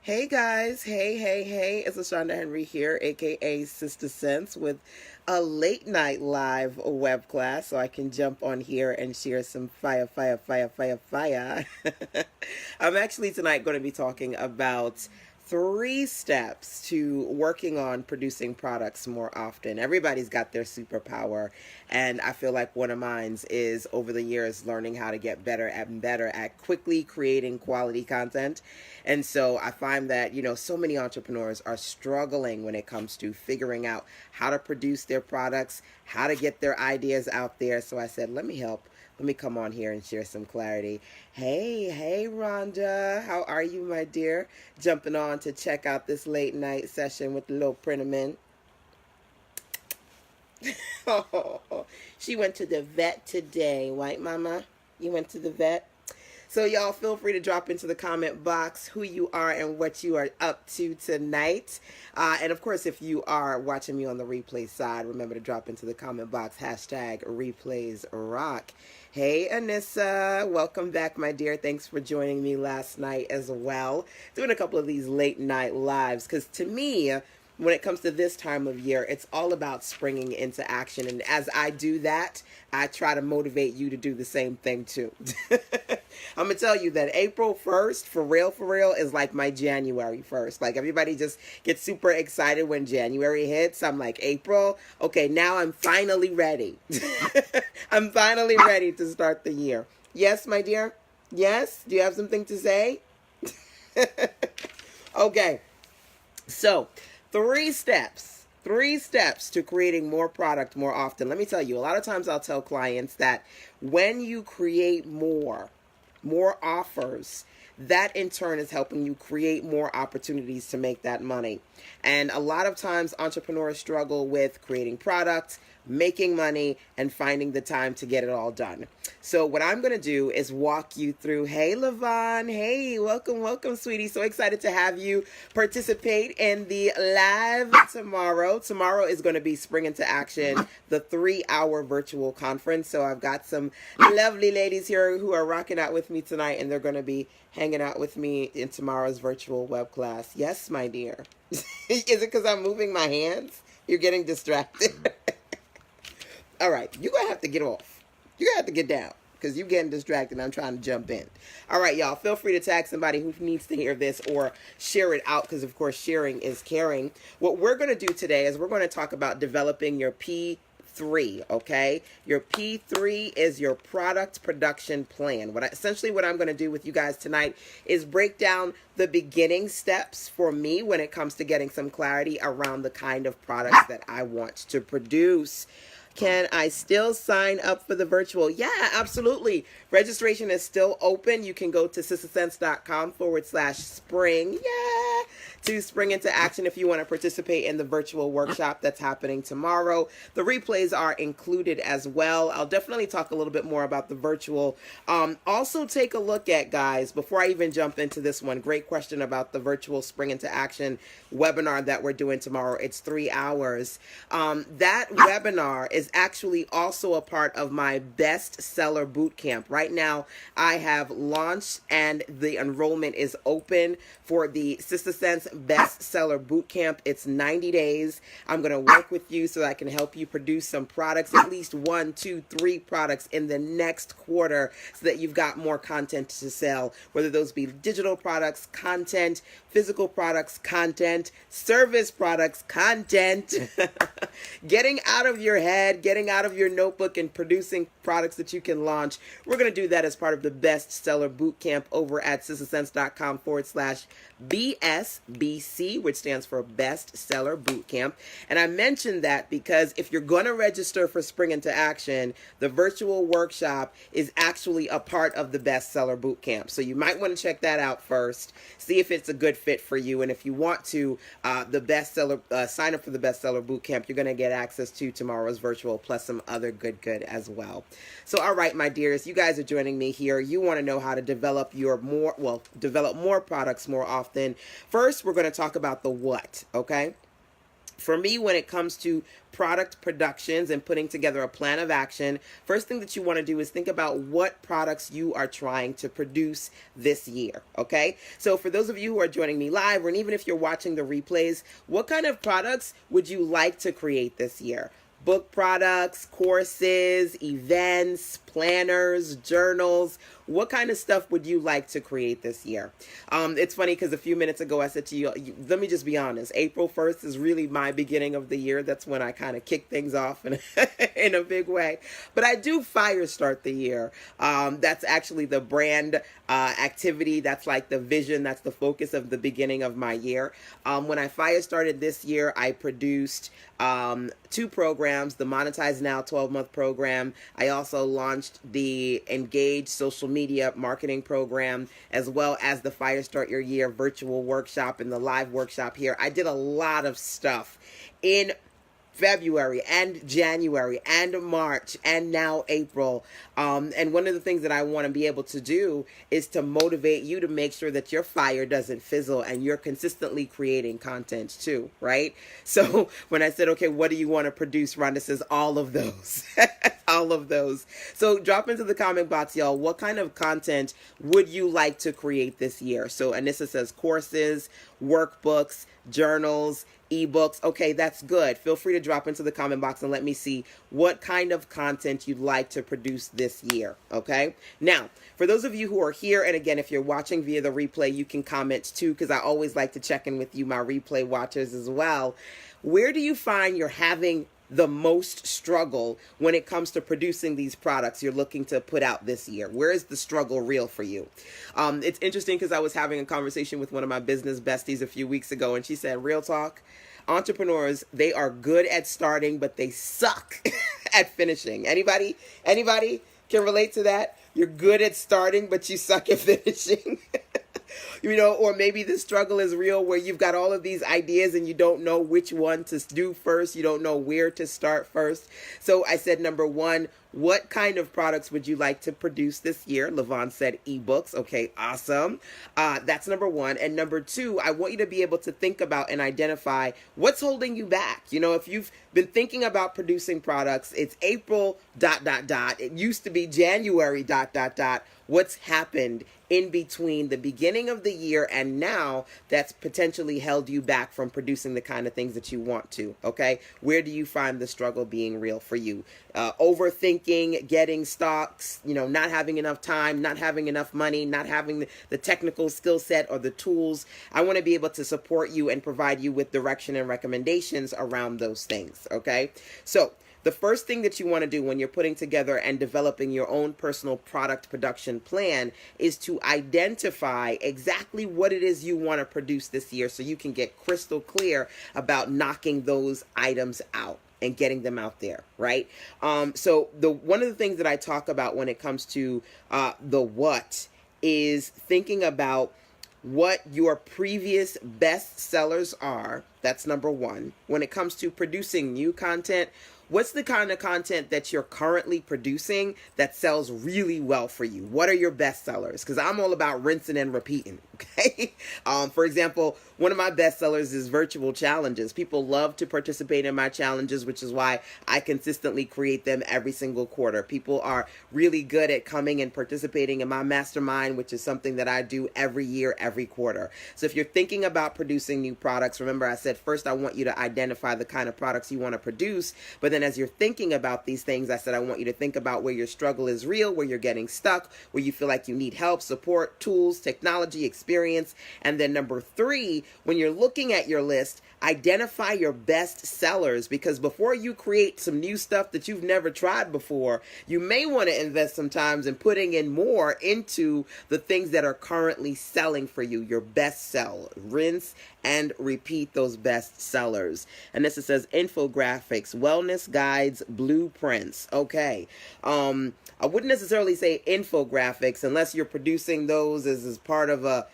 Hey guys, hey, it's LaShanda Henry here, aka Sister Sense, with a late night live web class so I can jump on here and share some fire. I'm actually tonight going to be talking about 3 steps to working on producing products more often. Everybody's got their superpower, and I feel like one of mine is over the years learning how to get better and better at quickly creating quality content. And so I find that, so many entrepreneurs are struggling when it comes to figuring out how to produce their products, how to get their ideas out there. So I said, let me help. Let me come on here and share some clarity. Hey, Rhonda. How are you, my dear? Jumping on to check out this late night session with the little Printerman. Oh, she went to the vet today, white mama. You went to the vet? So y'all feel free to drop into the comment box who you are and what you are up to tonight. And of course, if you are watching me on the replay side, remember to drop into the comment box, #replaysrock. Hey, Anissa, welcome back, my dear. Thanks for joining me last night as well. Doing a couple of these late night lives, because to me, when it comes to this time of year, it's all about springing into action. And as I do that, I try to motivate you to do the same thing too. I'm going to tell you that April 1st, for real, is like my January 1st. Like everybody just gets super excited when January hits. I'm like, April, okay, now I'm finally ready. I'm finally ready to start the year. Yes, my dear? Yes? Do you have something to say? Okay, so 3 steps to creating more product more often. Let me tell you, a lot of times I'll tell clients that when you create more offers, that in turn is helping you create more opportunities to make that money. And a lot of times entrepreneurs struggle with creating products, making money, and finding the time to get it all done. So what I'm going to do is walk you through. Hey, Levon. Hey, welcome, sweetie. So excited to have you participate in the live tomorrow. Tomorrow is going to be Spring into Action, the 3-hour virtual conference. So I've got some lovely ladies here who are rocking out with me tonight, and they're going to be hanging out with me in tomorrow's virtual web class. Yes, my dear. Is it because I'm moving my hands? You're getting distracted. All right, you're going to have to get off. You're going to have to get down because you're getting distracted and I'm trying to jump in. All right, y'all, feel free to tag somebody who needs to hear this or share it out because, of course, sharing is caring. What we're going to do today is we're going to talk about developing your P3, okay? Your P3 is your product production plan. Essentially what I'm going to do with you guys tonight is break down the beginning steps for me when it comes to getting some clarity around the kind of products that I want to produce. Can I still sign up for the virtual? Yeah, absolutely. Registration is still open. You can go to sistersense.com/spring. Yeah, to spring into action if you want to participate in the virtual workshop that's happening tomorrow. The replays are included as well. I'll definitely talk a little bit more about the virtual. Also take a look at, guys, before I even jump into this one, great question about the virtual Spring into Action webinar that we're doing tomorrow. It's 3 hours. That webinar is actually also a part of my bestseller bootcamp. Right now, I have launched and the enrollment is open for the Sister Sense Bestseller Bootcamp. It's 90 days. I'm going to work with you so that I can help you produce some products, at least 1, 2, 3 products in the next quarter so that you've got more content to sell, whether those be digital products, content, physical products, content, service products, content, getting out of your head, getting out of your notebook and producing products that you can launch. We're going to do that as part of the Bestseller Bootcamp over at sistersense.com/BSBC, which stands for Bestseller Bootcamp. And I mentioned that because if you're going to register for Spring into Action, the virtual workshop is actually a part of the Bestseller Bootcamp. So you might want to check that out first, see if it's a good fit for you. And if you want to, the bestseller, sign up for the Bestseller Bootcamp, you're going to get access to tomorrow's virtual plus some other good as well. So, all right, my dears, you guys are joining me here. You want to know how to develop develop more products more often. First, we're going to talk about the what, okay? For me, when it comes to product productions and putting together a plan of action, first thing that you want to do is think about what products you are trying to produce this year, okay? So for those of you who are joining me live, and even if you're watching the replays, what kind of products would you like to create this year? Book products, courses, events, planners, journals. What kind of stuff would you like to create this year? It's funny because a few minutes ago I said to you, let me just be honest, April 1st is really my beginning of the year. That's when I kind of kick things off in, in a big way. But I do fire start the year. That's actually the brand activity. That's like the vision. That's the focus of the beginning of my year. When I fire started this year, I produced 2 programs, the Monetize Now 12-month program. I also launched the Engage social media marketing program, as well as the Fire Start Your Year virtual workshop and the live workshop here. I did a lot of stuff in February and January and March and now April. And one of the things that I want to be able to do is to motivate you to make sure that your fire doesn't fizzle and you're consistently creating content too, right? So when I said, okay, what do you want to produce? Rhonda says, all of those, all of those. So drop into the comment box, y'all. What kind of content would you like to create this year? So Anissa says courses, workbooks, journals, ebooks. Okay, that's good. Feel free to drop into the comment box and let me see what kind of content you'd like to produce this year. Okay. Now, for those of you who are here, and again, if you're watching via the replay, you can comment too, because I always like to check in with you, my replay watchers as well. Where do you find you're having the most struggle when it comes to producing these products you're looking to put out this year? Where is the struggle real for you? It's interesting because I was having a conversation with one of my business besties a few weeks ago, and she said, real talk, entrepreneurs, they are good at starting, but they suck at finishing. Anybody can relate to that? You're good at starting, but you suck at finishing. You know, or maybe the struggle is real where you've got all of these ideas and you don't know which one to do first. You don't know where to start first. So I said, number one, what kind of products would you like to produce this year? Levon said ebooks. Okay, awesome. That's number one. And number two, I want you to be able to think about and identify what's holding you back. You know, if you've been thinking about producing products, it's April ... It used to be January ... What's happened in between the beginning of the year and now that's potentially held you back from producing the kind of things that you want to, okay? Where do you find the struggle being real for you? Overthinking, getting stocks, you know, not having enough time, not having enough money, not having the technical skill set or the tools. I want to be able to support you and provide you with direction and recommendations around those things, okay? So the first thing that you want to do when you're putting together and developing your own personal product production plan is to identify exactly what it is you want to produce this year so you can get crystal clear about knocking those items out and getting them out there, right? So one of the things that I talk about when it comes to the what is thinking about what your previous best sellers are. That's number one. When it comes to producing new content, what's the kind of content that you're currently producing that sells really well for you? What are your best sellers? Because I'm all about rinsing and repeating, okay? For example, one of my best sellers is virtual challenges. People love to participate in my challenges, which is why I consistently create them every single quarter. People are really good at coming and participating in my mastermind, which is something that I do every year, every quarter. So if you're thinking about producing new products, remember I said first I want you to identify the kind of products you want to produce, but then as you're thinking about these things, I said I want you to think about where your struggle is real, where you're getting stuck, where you feel like you need help, support, tools, technology, experience. And then number three, when you're looking at your list, identify your best sellers, because before you create some new stuff that you've never tried before, you may want to invest some time in putting in more into the things that are currently selling for you, your best sell. Rinse and repeat those best sellers. And this, it says infographics, wellness guides, blueprints. Okay. I wouldn't necessarily say infographics unless you're producing those as part of a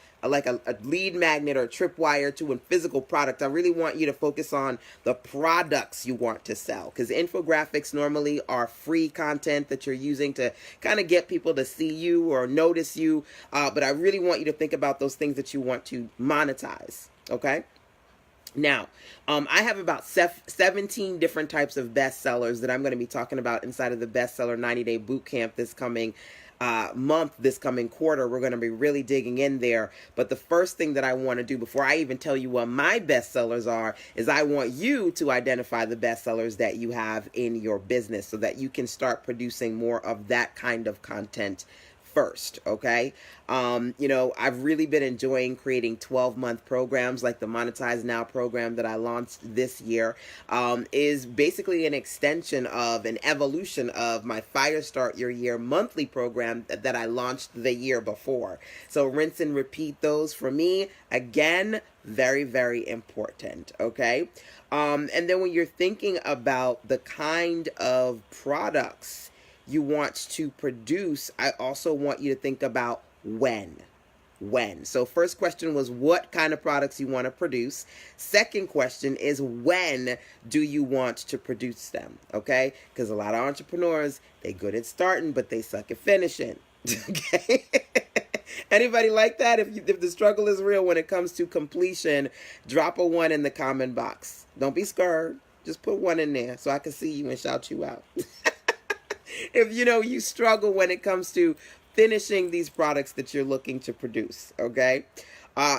lead magnet or a tripwire to a physical product. I really want you to focus on the products you want to sell, because infographics normally are free content that you're using to kind of get people to see you or notice you. But I really want you to think about those things that you want to monetize. Okay. Now, I have about 17 different types of bestsellers that I'm going to be talking about inside of the Bestseller 90-Day Bootcamp this coming month, this coming quarter. We're going to be really digging in there. But the first thing that I want to do before I even tell you what my bestsellers are is I want you to identify the bestsellers that you have in your business so that you can start producing more of that kind of content first. Okay. I've really been enjoying creating 12-month programs like the Monetize Now program that I launched this year, is basically an extension of an evolution of my Fire Start Your Year monthly program that I launched the year before. So rinse and repeat those for me. Again, very, very important. Okay. And then when you're thinking about the kind of products you want to produce, I also want you to think about when. So first question was what kind of products you want to produce. Second question is when do you want to produce them? Okay? Because a lot of entrepreneurs, they're good at starting, but they suck at finishing. Okay? Anybody like that? If the struggle is real when it comes to completion, drop a 1 in the comment box. Don't be scared. Just put 1 in there so I can see you and shout you out. If you struggle when it comes to finishing these products that you're looking to produce, okay?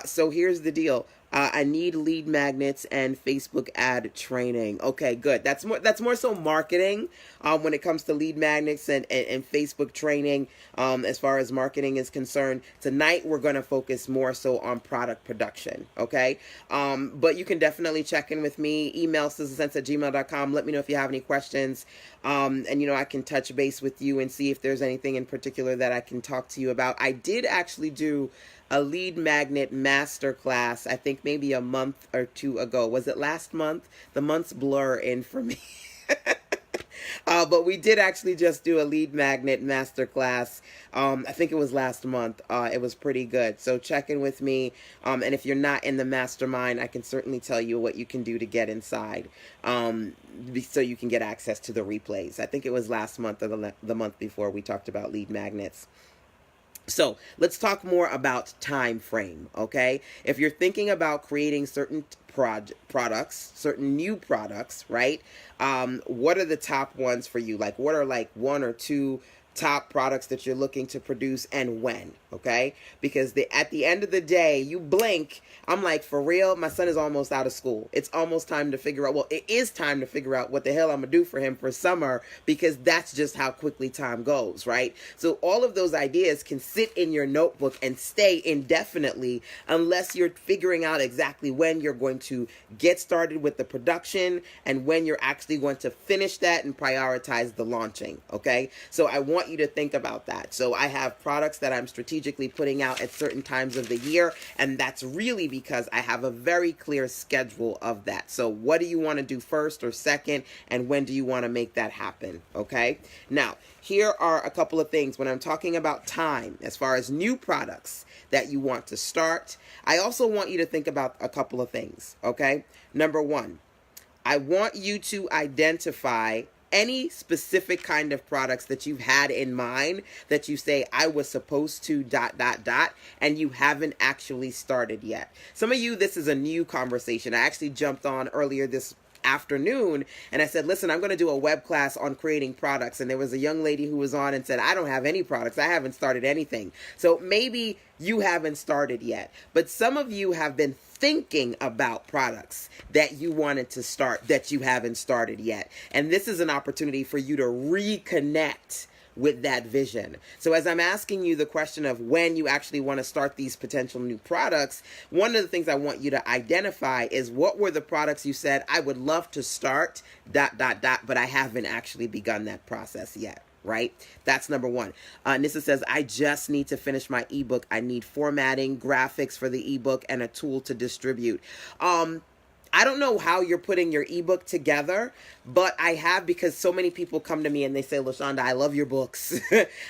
So here's the deal. I need lead magnets and Facebook ad training. Okay, good. That's more so marketing when it comes to lead magnets and Facebook training as far as marketing is concerned. Tonight, we're going to focus more so on product production, okay? But you can definitely check in with me. Email sizzlesense@gmail.com. Let me know if you have any questions. And, I can touch base with you and see if there's anything in particular that I can talk to you about. I did actually do a lead magnet masterclass, I think maybe a month or two ago. Was it last month? The months blur in for me. But we did actually just do a lead magnet masterclass. I think it was last month. It was pretty good. So check in with me. And if you're not in the mastermind, I can certainly tell you what you can do to get inside. So you can get access to the replays. I think it was last month or the month before we talked about lead magnets. So let's talk more about time frame, okay? If you're thinking about creating certain products, certain new products, right? What are the top ones for you? Like what are like 1 or 2 top products that you're looking to produce and when, okay? Because at the end of the day, you blink, I'm like, for real, my son is almost out of school. It's almost time to figure out, well, it is time to figure out what the hell I'm gonna do for him for summer, because that's just how quickly time goes, right? So all of those ideas can sit in your notebook and stay indefinitely unless you're figuring out exactly when you're going to get started with the production and when you're actually going to finish that and prioritize the launching, okay? So I want you to think about that. So I have products that I'm strategically putting out at certain times of the year, and that's really because I have a very clear schedule of that. So what do you want to do first or second, and when do you want to make that happen, okay? Now, here are a couple of things when I'm talking about time as far as new products that you want to start. I also want you to think about a couple of things, okay? Number 1, I want you to identify any specific kind of products that you've had in mind that you say, I was supposed to ... and you haven't actually started yet. Some of you, this is a new conversation. I actually jumped on earlier this afternoon and I said, listen, I'm going to do a web class on creating products. And there was a young lady who was on and said, I don't have any products. I haven't started anything. So maybe you haven't started yet, but some of you have been thinking about products that you wanted to start that you haven't started yet. And this is an opportunity for you to reconnect with that vision. So as I'm asking you the question of when you actually want to start these potential new products, one of the things I want you to identify is what were the products you said, I would love to start ... but I haven't actually begun that process yet. Right? That's number 1. Nissa says, I just need to finish my ebook. I need formatting, graphics for the ebook, and a tool to distribute. I don't know how you're putting your ebook together, but I have, because so many people come to me and they say, LaShanda, I love your books.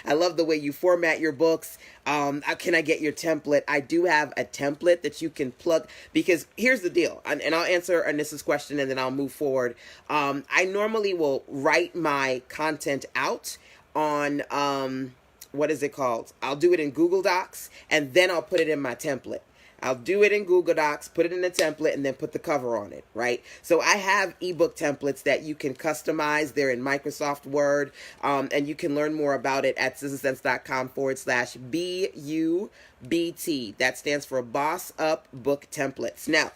I love the way you format your books. Can I get your template? I do have a template that you can plug, because here's the deal, and I'll answer Anissa's question and then I'll move forward. I normally will write my content out on, what is it called? I'll do it in Google Docs and then I'll put it in my template. I'll do it in Google Docs, put it in a template, and then put the cover on it, right? So I have ebook templates that you can customize. They're in Microsoft Word, and you can learn more about it at sistasense.com/BUBT. That stands for Boss Up Book Templates. Now,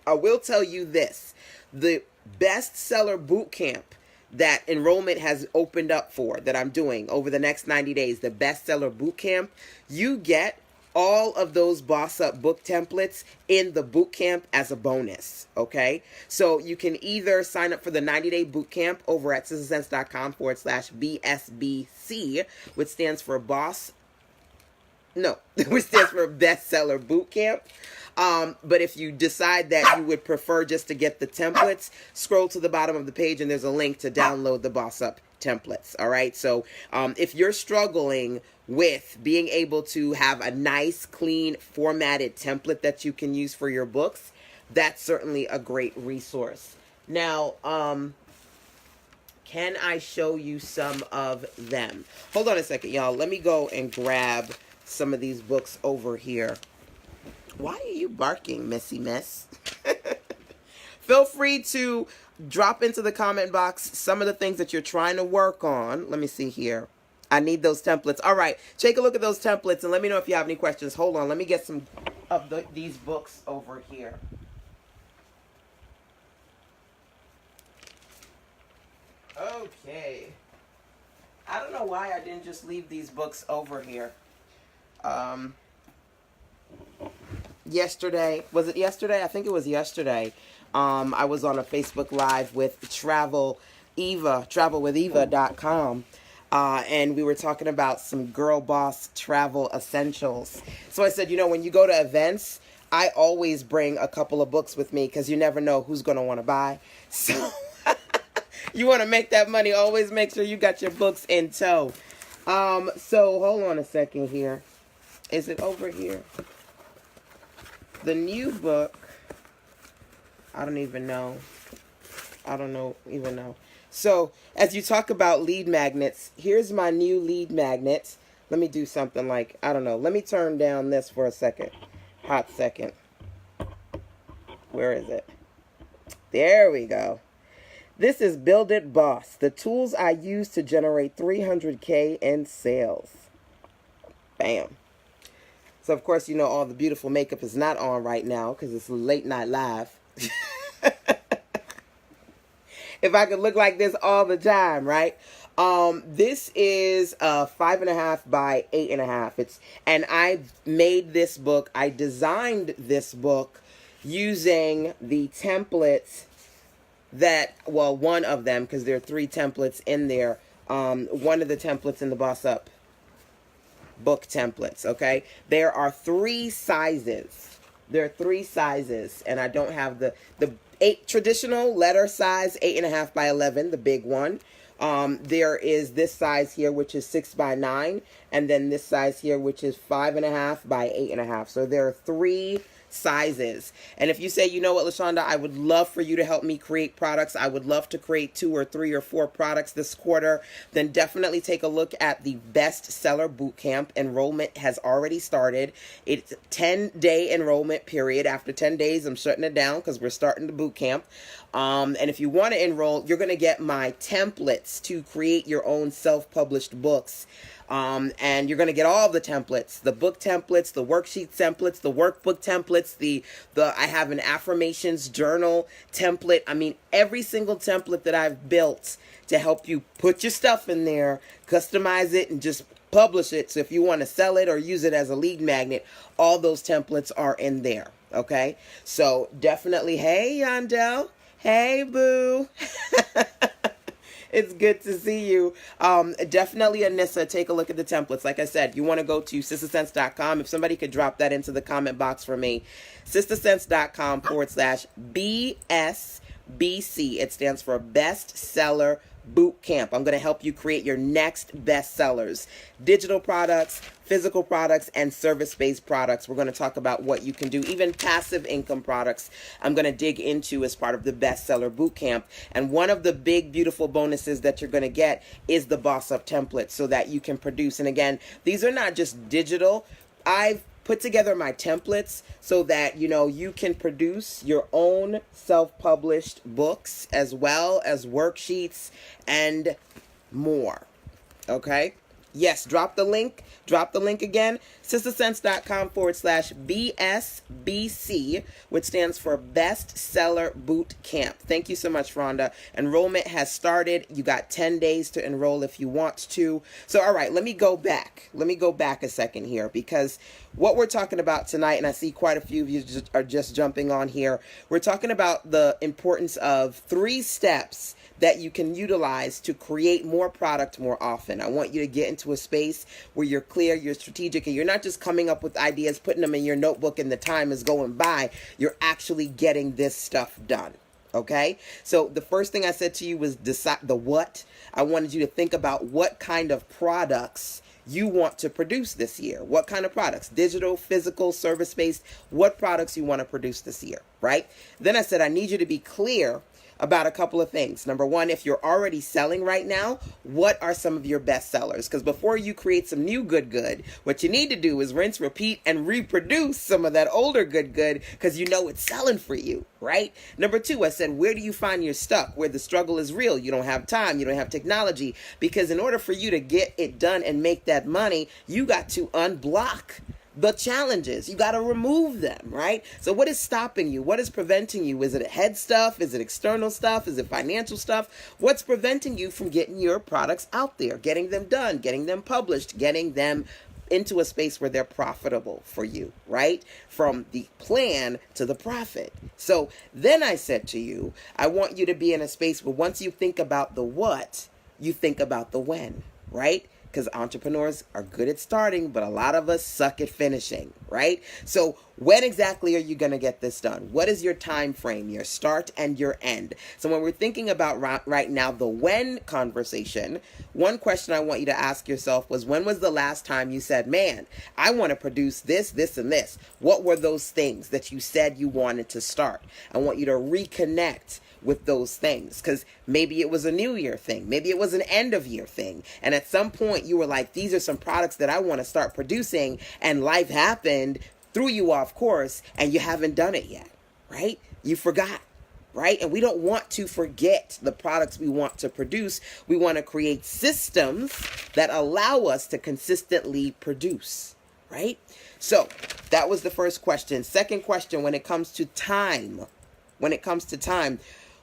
I will tell you this. The bestseller boot camp that enrollment has opened up for, that I'm doing over the next 90 days, the bestseller boot camp, you get all of those Boss Up book templates in the boot camp as a bonus, okay? So you can either sign up for the 90-day boot camp over at sistasense.com/BSBC, which stands for which stands for Bestseller Boot Camp. But if you decide that you would prefer just to get the templates, scroll to the bottom of the page and there's a link to download the Boss Up templates. All right. So if you're struggling with being able to have a nice, clean, formatted template that you can use for your books, that's certainly a great resource. Now, can I show you some of them? Hold on a second, y'all. Let me go and grab some of these books over here. Why are you barking, Missy Miss? Feel free to drop into the comment box some of the things that you're trying to work on. Let me see here. I need those templates. All right, take a look at those templates and let me know if you have any questions. Hold on, let me get some of these books over here. Okay. I don't know why I didn't just leave these books over here. Yesterday, was it yesterday? I think it was yesterday. I was on a Facebook Live with travelwitheva.com. And we were talking about some girl boss travel essentials. So I said, when you go to events, I always bring a couple of books with me because you never know who's going to want to buy. So you want to make that money, always make sure you got your books in tow. So hold on a second here. Is it over here? The new book, I don't even know. So as you talk about lead magnets, here's my new lead magnet. Let me do something like, let me turn down this for a second. Hot second. Where is it? There we go. This is Build It Boss, the tools I use to generate $300K in sales. Bam. So, of course, all the beautiful makeup is not on right now because it's late night live. If I could look like this all the time, right? This is 5.5 by 8.5. And I made this book. I designed this book using the templates one of them, because there are 3 templates in there. One of the templates in the Boss Up book templates, okay? There are 3 sizes. And I don't have the 8 traditional letter size, 8.5 by 11, the big one. There is this size here, which is 6 by 9, and then this size here, which is 5.5 by 8.5. So there are 3 sizes. And if you say, you know what, LaShanda, I would love for you to help me create products. I would love to create 2 or 3 or 4 products this quarter. Then definitely take a look at the Bestseller Bootcamp. Enrollment has already started. It's a 10-day enrollment period. After 10 days, I'm shutting it down because we're starting the bootcamp. And if you want to enroll, you're going to get my templates to create your own self-published books. And you're going to get all the templates, the book templates, the worksheet templates, the workbook templates, I have an affirmations journal template. I mean, every single template that I've built to help you put your stuff in there, customize it, and just publish it. So if you want to sell it or use it as a lead magnet, all those templates are in there. Okay. So definitely, hey, Yandel. Hey, boo. It's good to see you. Definitely, Anissa, take a look at the templates. Like I said, you want to go to sistasense.com. If somebody could drop that into the comment box for me. sistasense.com/BSBC. It stands for Bestseller Bootcamp. I'm going to help you create your next bestsellers. Digital products, physical products, and service-based products. We're going to talk about what you can do. Even passive income products I'm going to dig into as part of the Bestseller Bootcamp. And one of the big, beautiful bonuses that you're going to get is the Boss Up template so that you can produce. And again, these are not just digital. I've put together my templates so that, you can produce your own self-published books as well as worksheets and more. Okay? Yes, drop the link. Drop the link again. sistersense.com/BSBC, which stands for Bestseller Boot Camp. Thank you so much, Rhonda. Enrollment has started. You got 10 days to enroll if you want to. So, all right, let me go back. Let me go back a second here, because what we're talking about tonight, and I see quite a few of you are just jumping on here, we're talking about the importance of 3 steps that you can utilize to create more product more often. I want you to get into a space where you're clear, you're strategic, and you're not just coming up with ideas, putting them in your notebook, and the time is going by. You're actually getting this stuff done. Okay? So the first thing I said to you was decide the what. I wanted you to think about what kind of products you want to produce this year. What kind of products? Digital, physical, service-based. What products you want to produce this year, right? Then I said, I need you to be clear about a couple of things. Number one, if you're already selling right now, what are some of your best sellers? Because before you create some new good, what you need to do is rinse, repeat, and reproduce some of that older good, because you know it's selling for you, right? Number two, I said, where do you find you're stuck? Where the struggle is real. You don't have time. You don't have technology. Because in order for you to get it done and make that money, you got to unblock the challenges. You got to remove them, right? So what is stopping you? What is preventing you? Is it head stuff? Is it external stuff? Is it financial stuff? What's preventing you from getting your products out there, getting them done, getting them published, getting them into a space where they're profitable for you, right? From the plan to the profit. So then I said to you, I want you to be in a space where once you think about the what, you think about the when, right? Because entrepreneurs are good at starting, but a lot of us suck at finishing, right? So when exactly are you going to get this done? What is your time frame, your start and your end? So when we're thinking about right now, the when conversation, one question I want you to ask yourself was, when was the last time you said, man, I want to produce this, this, and this? What were those things that you said you wanted to start? I want you to reconnect with those things, because maybe it was a new year thing, maybe it was an end of year thing, and at some point you were like, these are some products that I want to start producing, and life happened, threw you off course, and you haven't done it yet, right? You forgot, right? And we don't want to forget the products we want to produce. We want to create systems that allow us to consistently produce, right? So that was the first question. Second question, when it comes to time,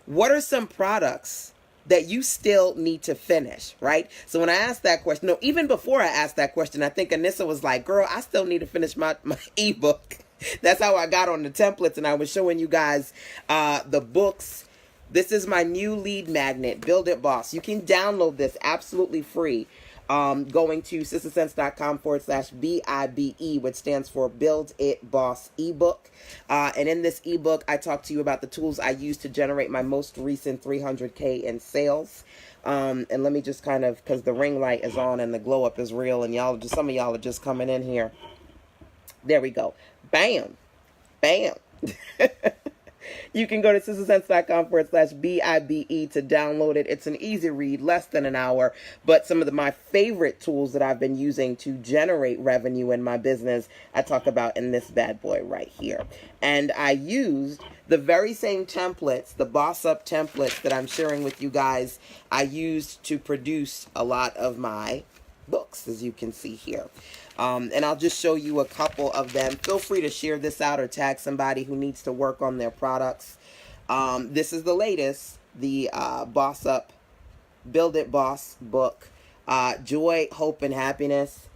what are some products that you still need to finish, right? So when I asked that question, no, even before I asked that question, I think Anissa was like, girl, I still need to finish my ebook. That's how I got on the templates, and I was showing you guys the books. This is my new lead magnet, Build It Boss. You can download this absolutely free. Going to sistersense.com/BIBE, which stands for Build It Boss ebook. And in this ebook, I talk to you about the tools I use to generate my most recent 300K in sales. And let me just kind of, because the ring light is on and the glow up is real, and some of y'all are just coming in here. There we go. Bam. Bam. You can go to sistersense.com/BIBE to download it. It's an easy read, less than an hour, but some of my favorite tools that I've been using to generate revenue in my business, I talk about in this bad boy right here. And I used the very same templates, the Boss Up templates that I'm sharing with you guys, I used to produce a lot of my books, as you can see here. And I'll just show you a couple of them. Feel free to share this out or tag somebody who needs to work on their products. This is the latest, the Boss Up, Build It Boss book. Joy, Hope, and Happiness.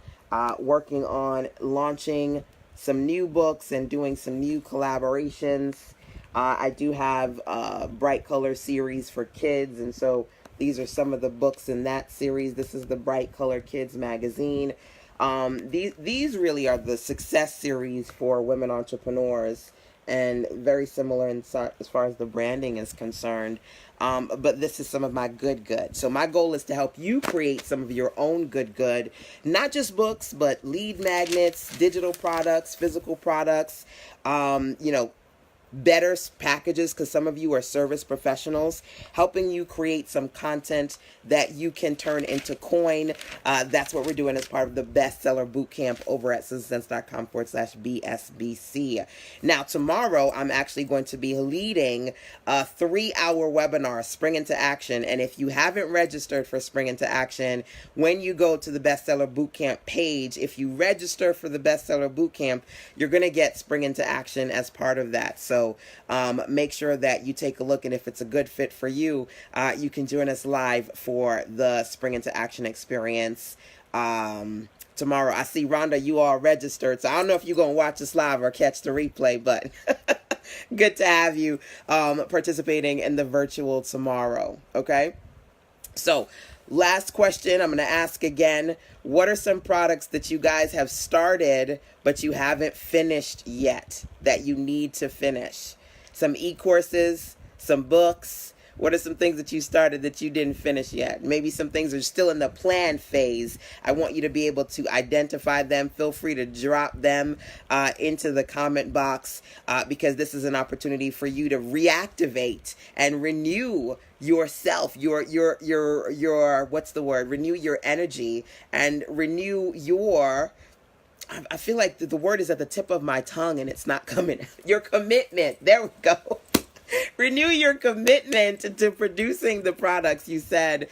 Working on launching some new books and doing some new collaborations. I do have a Bright Color series for kids, and so these are some of the books in that series. This is the Bright Color Kids magazine. These really are the success series for women entrepreneurs, and very similar as far as the branding is concerned. But this is some of my good. So my goal is to help you create some of your own good, not just books, but lead magnets, digital products, physical products, better packages, because some of you are service professionals, helping you create some content that you can turn into coin. That's what we're doing as part of the bestseller bootcamp over at citizensense.com/BSBC. Now, tomorrow, I'm actually going to be leading a 3-hour webinar, Spring into Action. And if you haven't registered for Spring into Action, when you go to the bestseller bootcamp page, if you register for the bestseller bootcamp, you're going to get Spring into Action as part of that. So make sure that you take a look, and if it's a good fit for you, you can join us live for the Spring into Action experience tomorrow. I see, Rhonda, you all registered, so I don't know if you're going to watch this live or catch the replay, but good to have you participating in the virtual tomorrow, okay? So last question I'm going to ask again. What are some products that you guys have started but you haven't finished yet that you need to finish? Some e-courses, some books. What are some things that you started that you didn't finish yet? Maybe some things are still in the plan phase. I want you to be able to identify them. Feel free to drop them into the comment box because this is an opportunity for you to reactivate and renew yourself, your what's the word? Renew your energy and renew your, I feel like the word is at the tip of my tongue and it's not coming. Your commitment. There we go. Renew your commitment to producing the products you said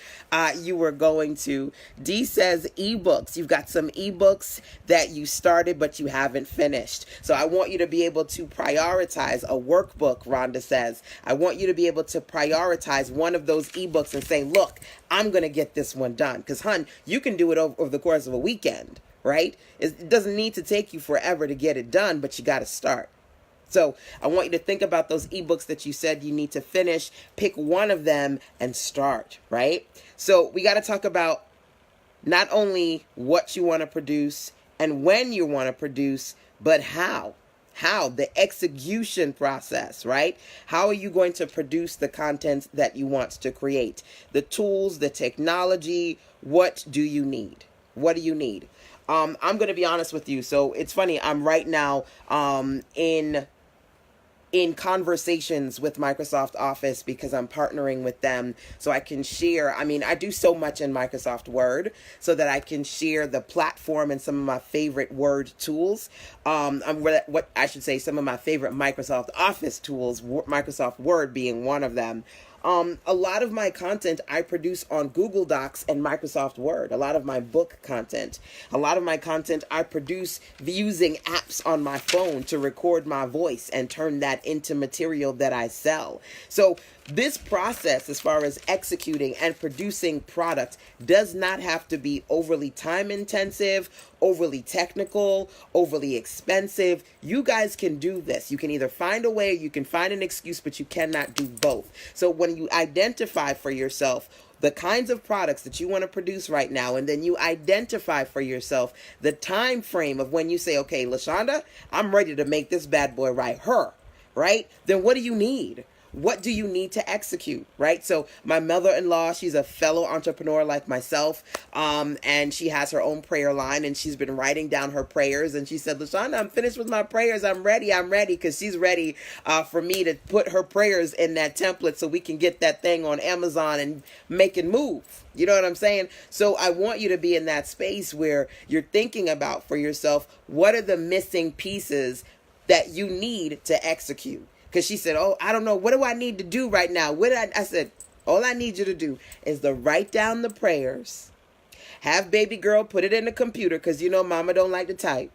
you were going to. D says ebooks. You've got some ebooks that you started but you haven't finished. So I want you to be able to prioritize a workbook, Rhonda says. I want you to be able to prioritize one of those ebooks and say, look, I'm going to get this one done. Because, hun, you can do it over the course of a weekend, right? It doesn't need to take you forever to get it done, but you got to start. So I want you to think about those ebooks that you said you need to finish. Pick one of them and start, right? So we got to talk about not only what you want to produce and when you want to produce, but how. How, the execution process, right? How are you going to produce the content that you want to create? The tools, the technology, what do you need? What do you need? I'm going to be honest with you. So it's funny. I'm right now in conversations with Microsoft Office because I'm partnering with them so I can share. I mean, I do so much in Microsoft Word so that I can share the platform and some of my favorite Word tools. What I should say, some of my favorite Microsoft Office tools, Microsoft Word being one of them. A lot of my content I produce on Google Docs and Microsoft Word. A lot of my book content. A lot of my content I produce using apps on my phone to record my voice and turn that into material that I sell. So this process, as far as executing and producing product, does not have to be overly time intensive, overly technical, overly expensive. You guys can do this. You can either find a way, you can find an excuse, but you cannot do both. So when you identify for yourself the kinds of products that you want to produce right now, and then you identify for yourself the time frame of when you say, okay, LaShanda, I'm ready to make this bad boy right? Then what do you need? What do you need to execute, right? So my mother-in-law, she's a fellow entrepreneur like myself, and she has her own prayer line, and she's been writing down her prayers, and she said, LaShanda, I'm finished with my prayers. I'm ready, because she's ready for me to put her prayers in that template so we can get that thing on Amazon and make it move. You know what I'm saying? So I want you to be in that space where you're thinking about for yourself, what are the missing pieces that you need to execute? Because she said, oh, I don't know. What do I need to do right now? I said, all I need you to do is to write down the prayers. Have baby girl put it in the computer because, you know, mama don't like to type.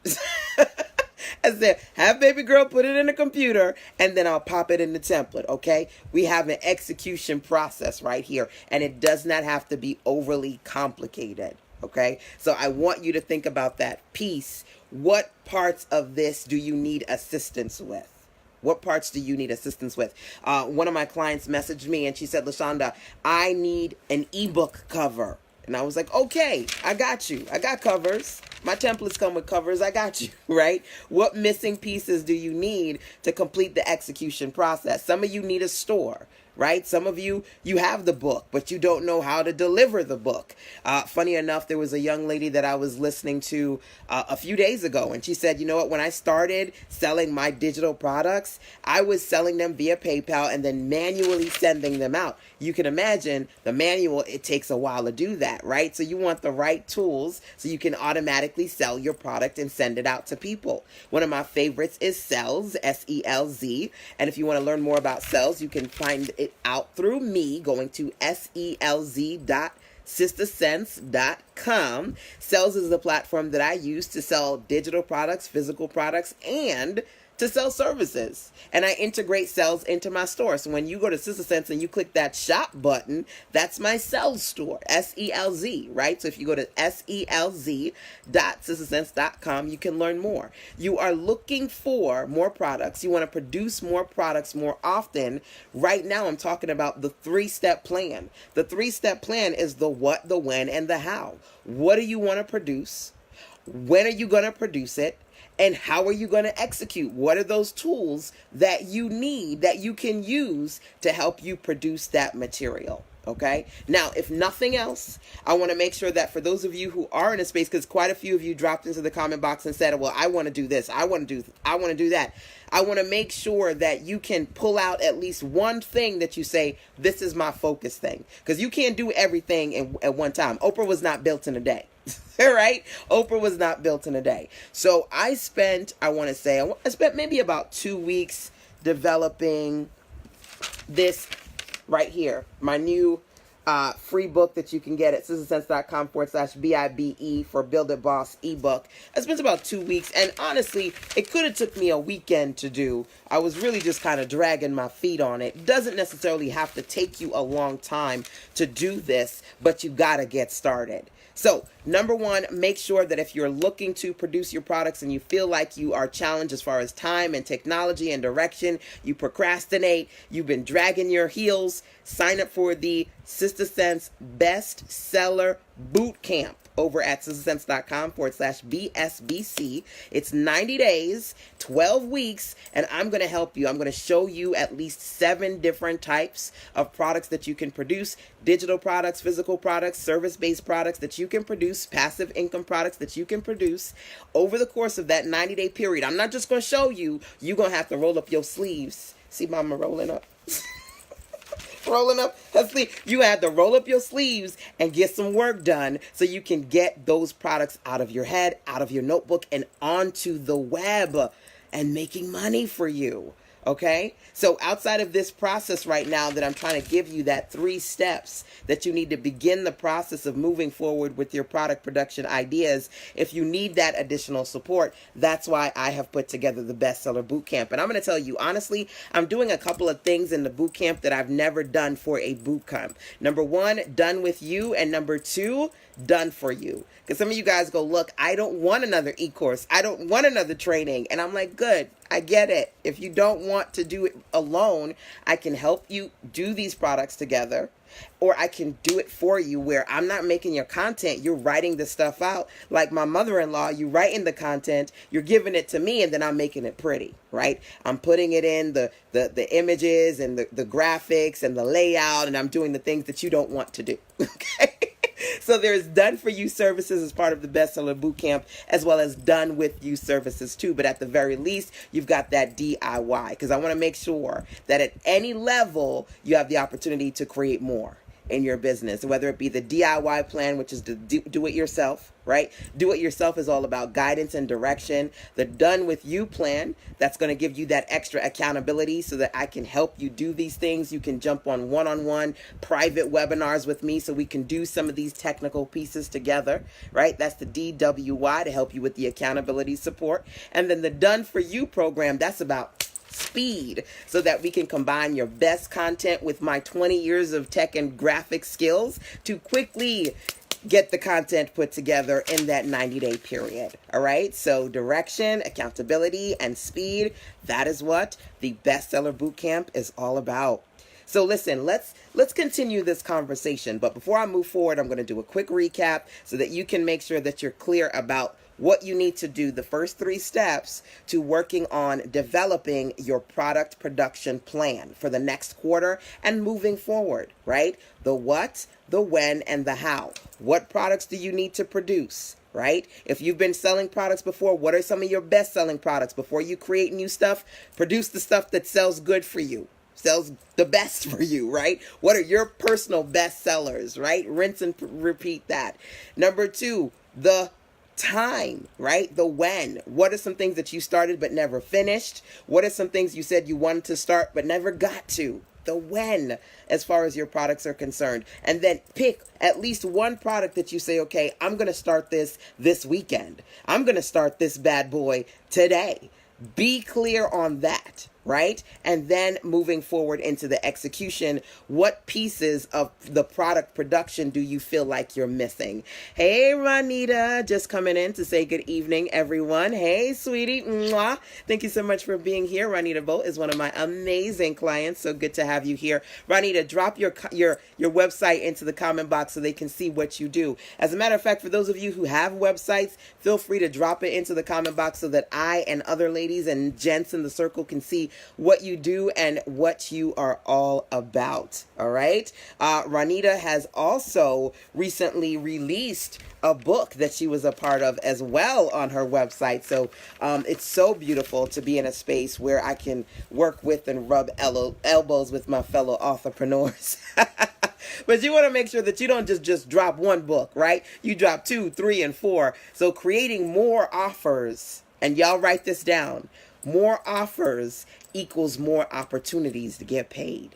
I said, have baby girl put it in the computer and then I'll pop it in the template, okay? We have an execution process right here, and it does not have to be overly complicated, okay? So I want you to think about that piece. What parts of this do you need assistance with? What parts do you need assistance with? One of my clients messaged me and she said, LaShanda, I need an ebook cover. And I was like, okay, I got you. I got covers. My templates come with covers. I got you, right? What missing pieces do you need to complete the execution process? Some of you need a store. right? Some of you, you have the book, but you don't know how to deliver the book. Funny enough, there was a young lady that I was listening to a few days ago, and she said, you know what, when I started selling my digital products, I was selling them via PayPal and then manually sending them out. You can imagine the manual, it takes a while to do that, right? So you want the right tools so you can automatically sell your product and send it out to people. One of my favorites is Selz, S-E-L-Z. And if you want to learn more about Selz, you can find it out through me going to selz.sistasense.com. Selz is the platform that I use to sell digital products, physical products, and to sell services. And I integrate Selz into my store. So when you go to Sister Sense and you click that shop button, that's my Selz store, S-E-L-Z, right? So if you go to selz.sistasense.com, you can learn more. You are looking for more products. You want to produce more products more often. Right now, I'm talking about the 3-step plan. The 3-step plan is the what, the when, and the how. What do you want to produce? When are you going to produce it? And how are you going to execute? What are those tools that you need that you can use to help you produce that material? Okay. Now, if nothing else, I want to make sure that for those of you who are in a space, because quite a few of you dropped into the comment box and said, well, I want to do this. I want to do that. I want to make sure that you can pull out at least one thing that you say, this is my focus thing, because you can't do everything at one time. Oprah was not built in a day. All right. Oprah was not built in a day. So I spent maybe about 2 weeks developing this right here, my new free book that you can get at sistasense.com/BIBE for Build It Boss ebook. I spent about 2 weeks, and honestly, it could have took me a weekend to do. I was really just kind of dragging my feet on it. It doesn't necessarily have to take you a long time to do this, but you got to get started. So, number one, make sure that if you're looking to produce your products and you feel like you are challenged as far as time and technology and direction, you procrastinate, you've been dragging your heels, sign up for the Sister Sense Bestseller Bootcamp over at sistasense.com/BSBC. It's 90 days, 12 weeks, and I'm going to help you. I'm going to show you at least 7 different types of products that you can produce, digital products, physical products, service-based products that you can produce, passive income products that you can produce over the course of that 90-day period. I'm not just going to show you. You're going to have to roll up your sleeves. See mama rolling up? Rolling up her sleeve. You had to roll up your sleeves and get some work done so you can get those products out of your head, out of your notebook, and onto the web and making money for you. Okay? So outside of this process right now that I'm trying to give you, that 3 steps that you need to begin the process of moving forward with your product production ideas, if you need that additional support, that's why I have put together the Bestseller Bootcamp. And I'm going to tell you, honestly, I'm doing a couple of things in the bootcamp that I've never done for a bootcamp. Number 1, done with you. And number 2, done for you. Because some of you guys go, look, I don't want another e-course. I don't want another training. And I'm like, good. I get it. If you don't want to do it alone, I can help you do these products together, or I can do it for you where I'm not making your content. You're writing the stuff out. Like my mother-in-law, you writing the content, you're giving it to me, and then I'm making it pretty, right? I'm putting it in the images and the graphics and the layout, and I'm doing the things that you don't want to do. Okay? So there's done for you services as part of the Bestseller Bootcamp, as well as done with you services too. But at the very least, you've got that DIY, because I want to make sure that at any level, you have the opportunity to create more in your business, whether it be the DIY plan, which is to do it yourself, right? Do it yourself is all about guidance and direction. The done with you plan, that's going to give you that extra accountability so that I can help you do these things. You can jump on one-on-one private webinars with me so we can do some of these technical pieces together, right? That's the DWY, to help you with the accountability support. And then the done for you program, that's about speed, so that we can combine your best content with my 20 years of tech and graphic skills to quickly get the content put together in that 90-day period. All right. So direction, accountability, and speed. That is what the Bestseller Bootcamp is all about. So listen, let's continue this conversation. But before I move forward, I'm going to do a quick recap so that you can make sure that you're clear about what you need to do, the first 3 steps to working on developing your product production plan for the next quarter and moving forward, right? The what, the when, and the how. What products do you need to produce? Right? If you've been selling products before, what are some of your best selling products? Before you create new stuff, produce the stuff that sells good for you, sells the best for you, right? What are your personal best sellers, right? Rinse and repeat that. Number 2, the time, right? The when. What are some things that you started but never finished? What are some things you said you wanted to start but never got to? The when, as far as your products are concerned. And then pick at least one product that you say, okay, I'm going to start this weekend. I'm going to start this bad boy today. Be clear on that, right? And then moving forward into the execution, what pieces of the product production do you feel like you're missing? Hey, Ranita, just coming in to say good evening, everyone. Hey, sweetie. Mwah. Thank you so much for being here. Ranita Bolt is one of my amazing clients, so good to have you here. Ranita, drop your website into the comment box so they can see what you do. As a matter of fact, for those of you who have websites, feel free to drop it into the comment box so that I and other ladies and gents in the circle can see what you do and what you are all about. All right. Ranita has also recently released a book that she was a part of as well on her website. So it's so beautiful to be in a space where I can work with and rub elbows with my fellow entrepreneurs. But you want to make sure that you don't just drop one book, right? You drop 2, 3, and 4. So creating more offers, and y'all write this down, more offers equals more opportunities to get paid.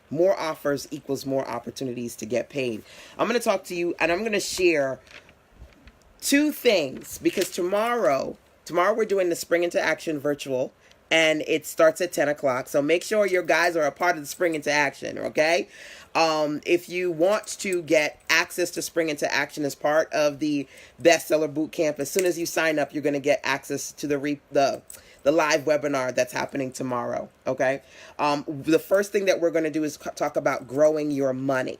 More offers equals more opportunities to get paid. I'm going to talk to you and I'm going to share 2 things, because tomorrow we're doing the Spring Into Action virtual, and it starts at 10 o'clock. So make sure your guys are a part of the Spring Into Action, okay? If you want to get access to Spring Into Action as part of the Bestseller Bootcamp, as soon as you sign up, you're going to get access to the live webinar that's happening tomorrow, okay? The first thing that we're going to do is talk about growing your money.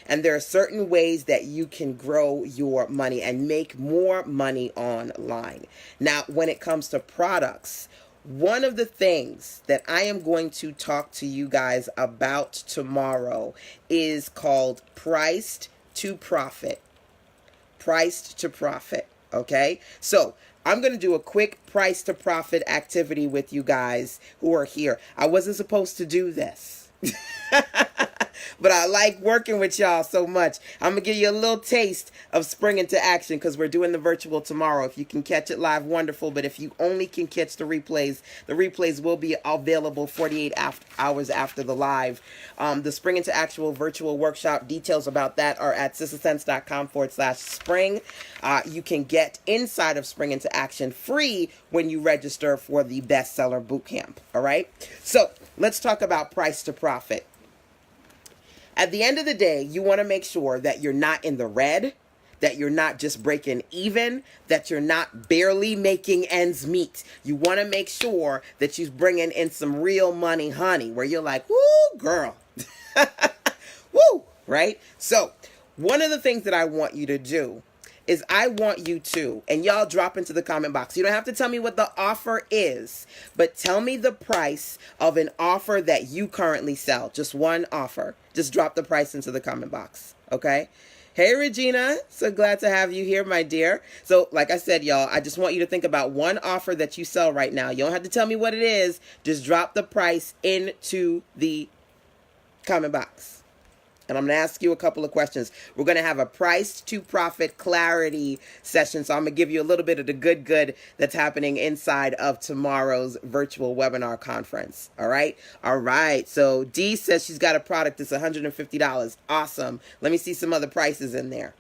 And there are certain ways that you can grow your money and make more money online. Now, when it comes to products, one of the things that I am going to talk to you guys about tomorrow is called priced to profit. Priced to profit, okay? So I'm going to do a quick price to profit activity with you guys who are here. I wasn't supposed to do this. But I like working with y'all so much. I'm going to give you a little taste of Spring Into Action because we're doing the virtual tomorrow. If you can catch it live, wonderful. But if you only can catch the replays will be available 48 hours after the live. The Spring Into Actual virtual workshop, details about that are at sistasense.com/spring. You can get inside of Spring Into Action free when you register for the Bestseller Bootcamp. All right. So let's talk about price to profit. At the end of the day, you want to make sure that you're not in the red, that you're not just breaking even, that you're not barely making ends meet. You want to make sure that you're bringing in some real money, honey, where you're like, woo, girl. Woo, right? So one of the things that I want you to do is I want you to, and y'all drop into the comment box. You don't have to tell me what the offer is, but tell me the price of an offer that you currently sell. Just one offer. Just drop the price into the comment box, okay? Hey, Regina. So glad to have you here, my dear. So like I said, y'all, I just want you to think about one offer that you sell right now. You don't have to tell me what it is. Just drop the price into the comment box. And I'm going to ask you a couple of questions. We're going to have a price to profit clarity session. So I'm going to give you a little bit of the good that's happening inside of tomorrow's virtual webinar conference. All right. All right. So Dee says she's got a product that's $150. Awesome. Let me see some other prices in there.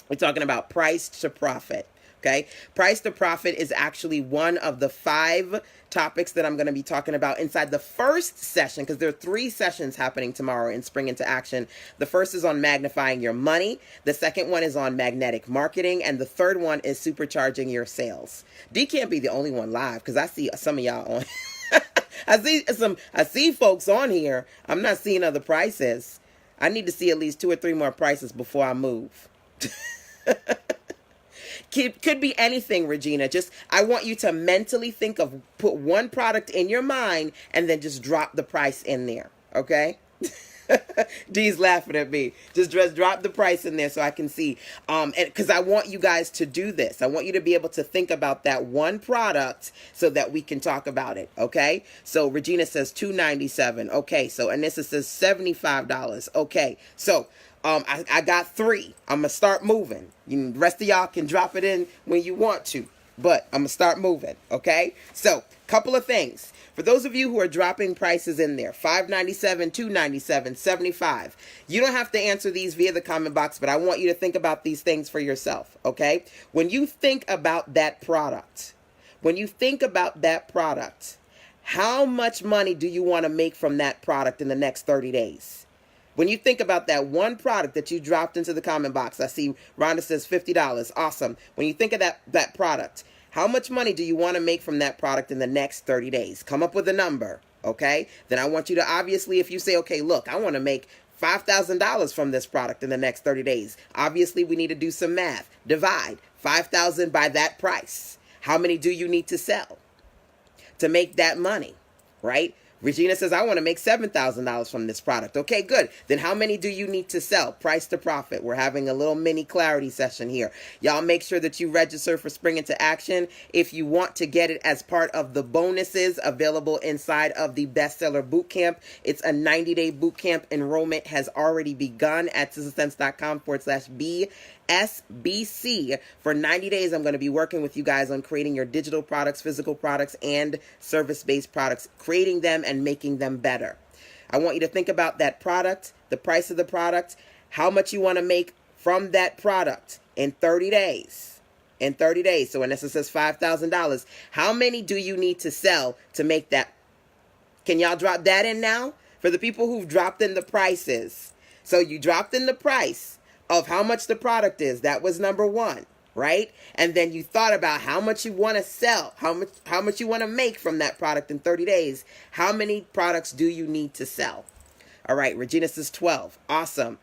We're talking about price to profit. Okay. Price to profit is actually one of the 5 topics that I'm going to be talking about inside the first session, because there are 3 sessions happening tomorrow in Spring Into Action. The first is on magnifying your money. The second one is on magnetic marketing. And the third one is supercharging your sales. D can't be the only one live because I see some of y'all on. I see folks on here. I'm not seeing other prices. I need to see at least 2 or 3 more prices before I move. Could be anything, Regina. Just, I want you to mentally think of, put one product in your mind and then just drop the price in there. Okay? D's laughing at me. Just drop the price in there so I can see. And because I want you guys to do this. I want you to be able to think about that one product so that we can talk about it. Okay. So Regina says $297. Okay. So Anissa says $75. Okay. So I got 3. I'm gonna start moving. The rest of y'all can drop it in when you want to, but I'm gonna start moving. Okay. So couple of things. For those of you who are dropping prices in there, $5.97, $2.97, $75. You don't have to answer these via the comment box, but I want you to think about these things for yourself, okay? When you think about that product, how much money do you want to make from that product in the next 30 days? When you think about that one product that you dropped into the comment box, I see Rhonda says $50. Awesome. When you think of that product, how much money do you want to make from that product in the next 30 days? Come up with a number, okay? Then I want you to, obviously, if you say, okay, look, I want to make $5,000 from this product in the next 30 days. Obviously, we need to do some math. Divide 5,000 by that price. How many do you need to sell to make that money, right? Regina says, I want to make $7,000 from this product. Okay, good. Then how many do you need to sell? Price to profit. We're having a little mini clarity session here. Y'all make sure that you register for Spring Into Action if you want to get it as part of the bonuses available inside of the Bestseller Bootcamp. It's a 90-day bootcamp. Enrollment has already begun at sizzlesense.com/BSBC. For 90 days, I'm going to be working with you guys on creating your digital products, physical products, and service-based products, creating them and making them better. I want you to think about that product, the price of the product, how much you want to make from that product in 30 days. In 30 days. So when this says $5,000, how many do you need to sell to make that? Can y'all drop that in now? For the people who've dropped in the prices. So you dropped in the price of how much the product is. That was number 1, right? And then you thought about how much you want to sell, how much you want to make from that product in 30 days. How many products do you need to sell? All right, Regina says 12. Awesome.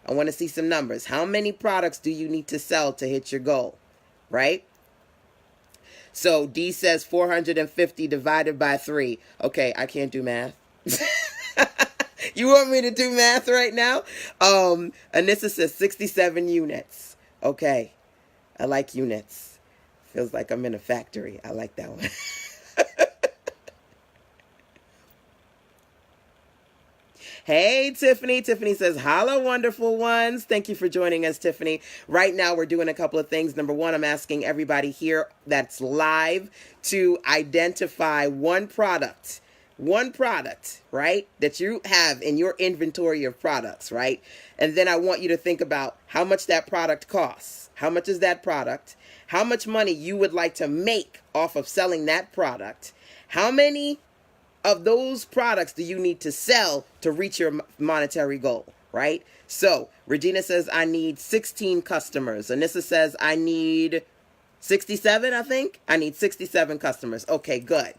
I want to see some numbers. How many products do you need to sell to hit your goal, right? So D says 450 divided by 3. Okay, I can't do math. You want me to do math right now? Anissa says 67 units. Okay. I like units. Feels like I'm in a factory. I like that one. Hey, Tiffany. Tiffany says, hello, wonderful ones. Thank you for joining us, Tiffany. Right now, we're doing a couple of things. Number 1, I'm asking everybody here that's live to identify one product, right, that you have in your inventory of products, right? And then I want you to think about how much that product costs. How much is that product? How much money you would like to make off of selling that product? How many of those products do you need to sell to reach your monetary goal, right? So Regina says, I need 16 customers. Anissa says, I need 67, I think. I need 67 customers. Okay, good.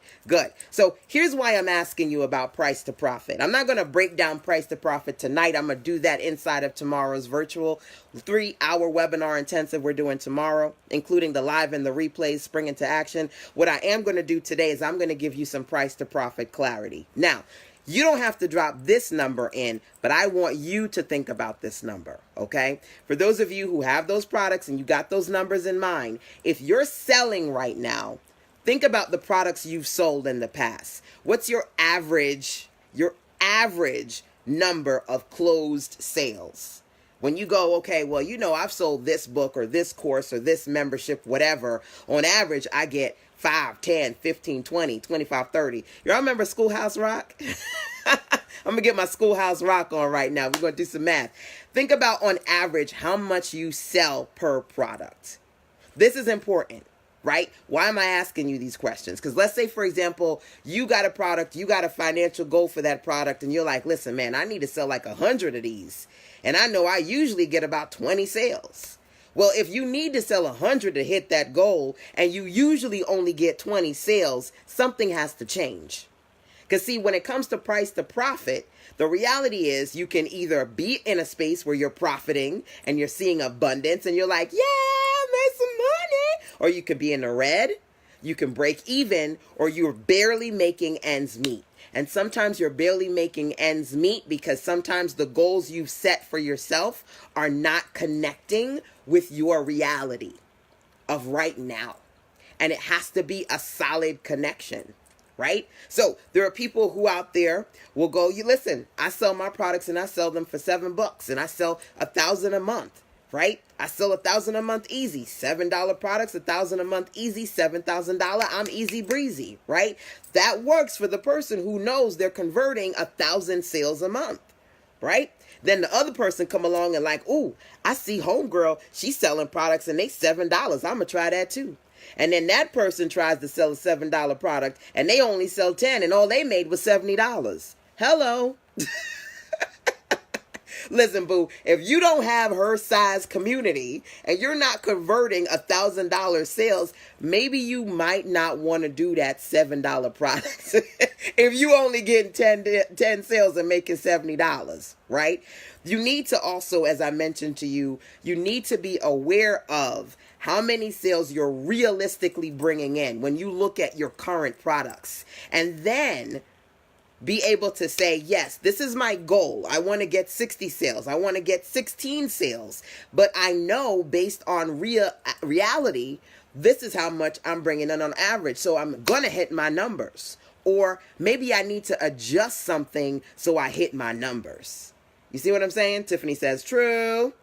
So here's why I'm asking you about price to profit. I'm not going to break down price to profit tonight. I'm going to do that inside of tomorrow's virtual 3-hour webinar intensive we're doing tomorrow, including the live and the replays, Spring Into Action. What I am going to do today is I'm going to give you some price to profit clarity. Now, you don't have to drop this number in, but I want you to think about this number, okay? For those of you who have those products and you got those numbers in mind, if you're selling right now, think about the products you've sold in the past. What's your average number of closed sales? When you go, okay, well, I've sold this book or this course or this membership, whatever. On average, I get 5, 10, 15, 20, 25, 30. Y'all remember Schoolhouse Rock? I'm going to get my Schoolhouse Rock on right now. We're going to do some math. Think about, on average, how much you sell per product. This is important, right? Why am I asking you these questions? Because let's say, for example, you got a product, you got a financial goal for that product, and you're like, listen, man, I need to sell like 100 of these. And I know I usually get about 20 sales. Well, if you need to sell 100 to hit that goal and you usually only get 20 sales, something has to change. Because see, when it comes to price to profit, the reality is you can either be in a space where you're profiting and you're seeing abundance and you're like, yeah, I made some or you could be in the red, you can break even, or you're barely making ends meet. And sometimes you're barely making ends meet because sometimes the goals you've set for yourself are not connecting with your reality of right now. And it has to be a solid connection, right? So there are people who out there will go, you listen, I sell my products and I sell them for $7 and I sell 1,000 a month, right? I sell 1,000 a month easy. $7 products, 1,000 a month easy, $7,000. I'm easy breezy, right? That works for the person who knows they're converting 1,000 sales a month, right? Then the other person come along and like, ooh, I see homegirl, she's selling products and they $7. I'm gonna try that too. And then that person tries to sell a $7 product and they only sell 10 and all they made was $70. Hello. Listen, boo, if you don't have her size community and you're not converting $1,000 sales, maybe you might not want to do that $7 product. If you only getting 10 sales and making $70, right? You need to also, as I mentioned to you, you need to be aware of how many sales you're realistically bringing in when you look at your current products. And then be able to say, yes, this is my goal. I want to get 60 sales. I want to get 16 sales. But I know based on reality, this is how much I'm bringing in on average. So I'm going to hit my numbers. Or maybe I need to adjust something so I hit my numbers. You see what I'm saying? Tiffany says, true.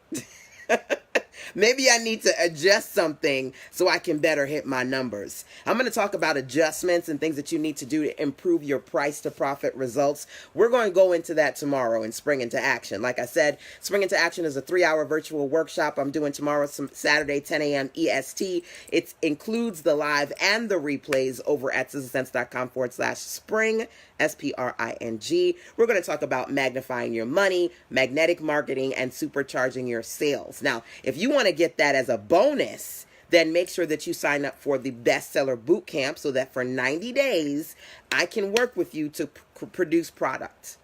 Maybe I need to adjust something so I can better hit my numbers. I'm going to talk about adjustments and things that you need to do to improve your price to profit results. We're going to go into that tomorrow in Spring Into Action. Like I said, Spring Into Action is a 3-hour virtual workshop I'm doing tomorrow, Saturday, 10 a.m. EST. It includes the live and the replays over at sizzlesense.com/spring, SPRING. We're going to talk about magnifying your money, magnetic marketing, and supercharging your sales. Now, if you want to get that as a bonus, then make sure that you sign up for the Bestseller Bootcamp so that for 90 days, I can work with you to produce product.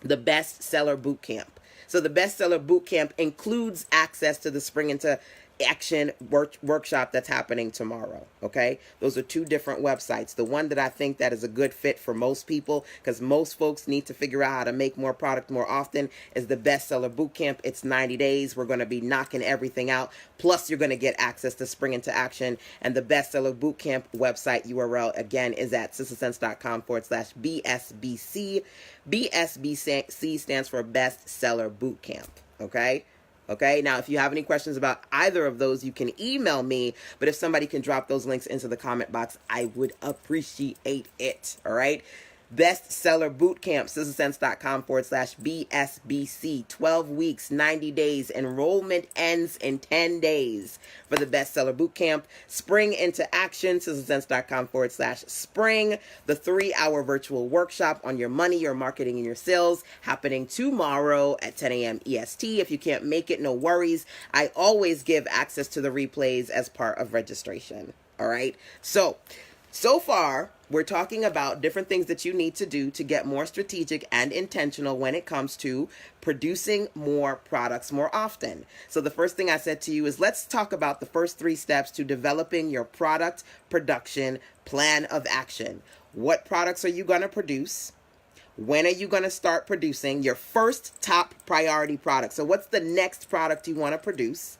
The Bestseller Bootcamp. So the Bestseller Bootcamp includes access to the Spring Into Action workshop that's happening tomorrow. Okay, those are two different websites. The one that I think that is a good fit for most people, because most folks need to figure out how to make more product more often, is the Bestseller Bootcamp. It's 90 days. We're going to be knocking everything out. Plus, you're going to get access to Spring Into Action. And the Bestseller Bootcamp website URL again is at sizzlesense.com/BSBC. BSBC stands for Bestseller Bootcamp. Okay. Okay, now if you have any questions about either of those, you can email me. But if somebody can drop those links into the comment box, I would appreciate it. All right. Bestseller Bootcamp, sizzlesense.com/BSBC. 12 weeks, 90 days. Enrollment ends in 10 days for the Bestseller Bootcamp. Spring Into Action, sizzlesense.com/spring. The 3-hour virtual workshop on your money, your marketing, and your sales happening tomorrow at 10 a.m. EST. If you can't make it, no worries. I always give access to the replays as part of registration. All right. So far, we're talking about different things that you need to do to get more strategic and intentional when it comes to producing more products more often. So the first thing I said to you is let's talk about the first 3 steps to developing your product production plan of action. What products are you going to produce? When are you going to start producing your first top priority product? So what's the next product you want to produce?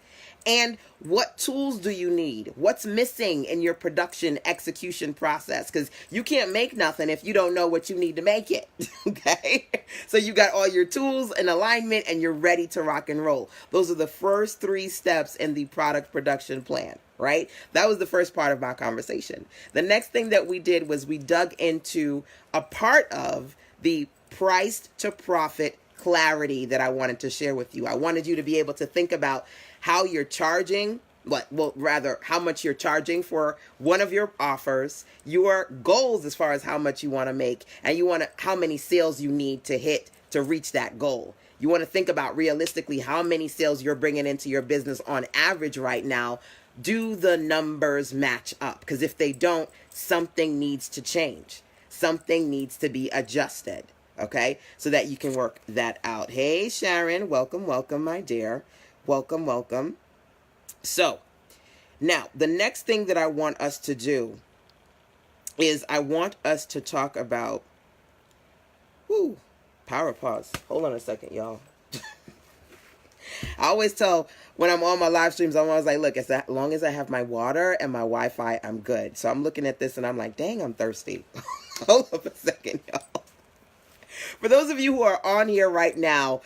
And what tools do you need? What's missing in your production execution process? Because you can't make nothing if you don't know what you need to make it. Okay? So you got all your tools in alignment and you're ready to rock and roll. Those are the first 3 steps in the product production plan, right? That was the first part of my conversation. The next thing that we did was we dug into a part of the price to profit clarity that I wanted to share with you. I wanted you to be able to think about how you're charging, how much you're charging for one of your offers, your goals as far as how much you want to make, and how many sales you need to hit to reach that goal. You want to think about realistically how many sales you're bringing into your business on average right now. Do the numbers match up? Because if they don't, something needs to change. Something needs to be adjusted. Okay, so that you can work that out. Hey, Sharon, welcome, my dear. Welcome. So Now, the next thing that I want us to do is I want us to talk about, power pause. Hold on a second, y'all. I always tell when I'm on my live streams, I'm always like, look, as long as I have my water and my Wi-Fi, I'm good. So I'm looking at this and I'm like, dang, I'm thirsty. Hold up a second, y'all. For those of you who are on here right now,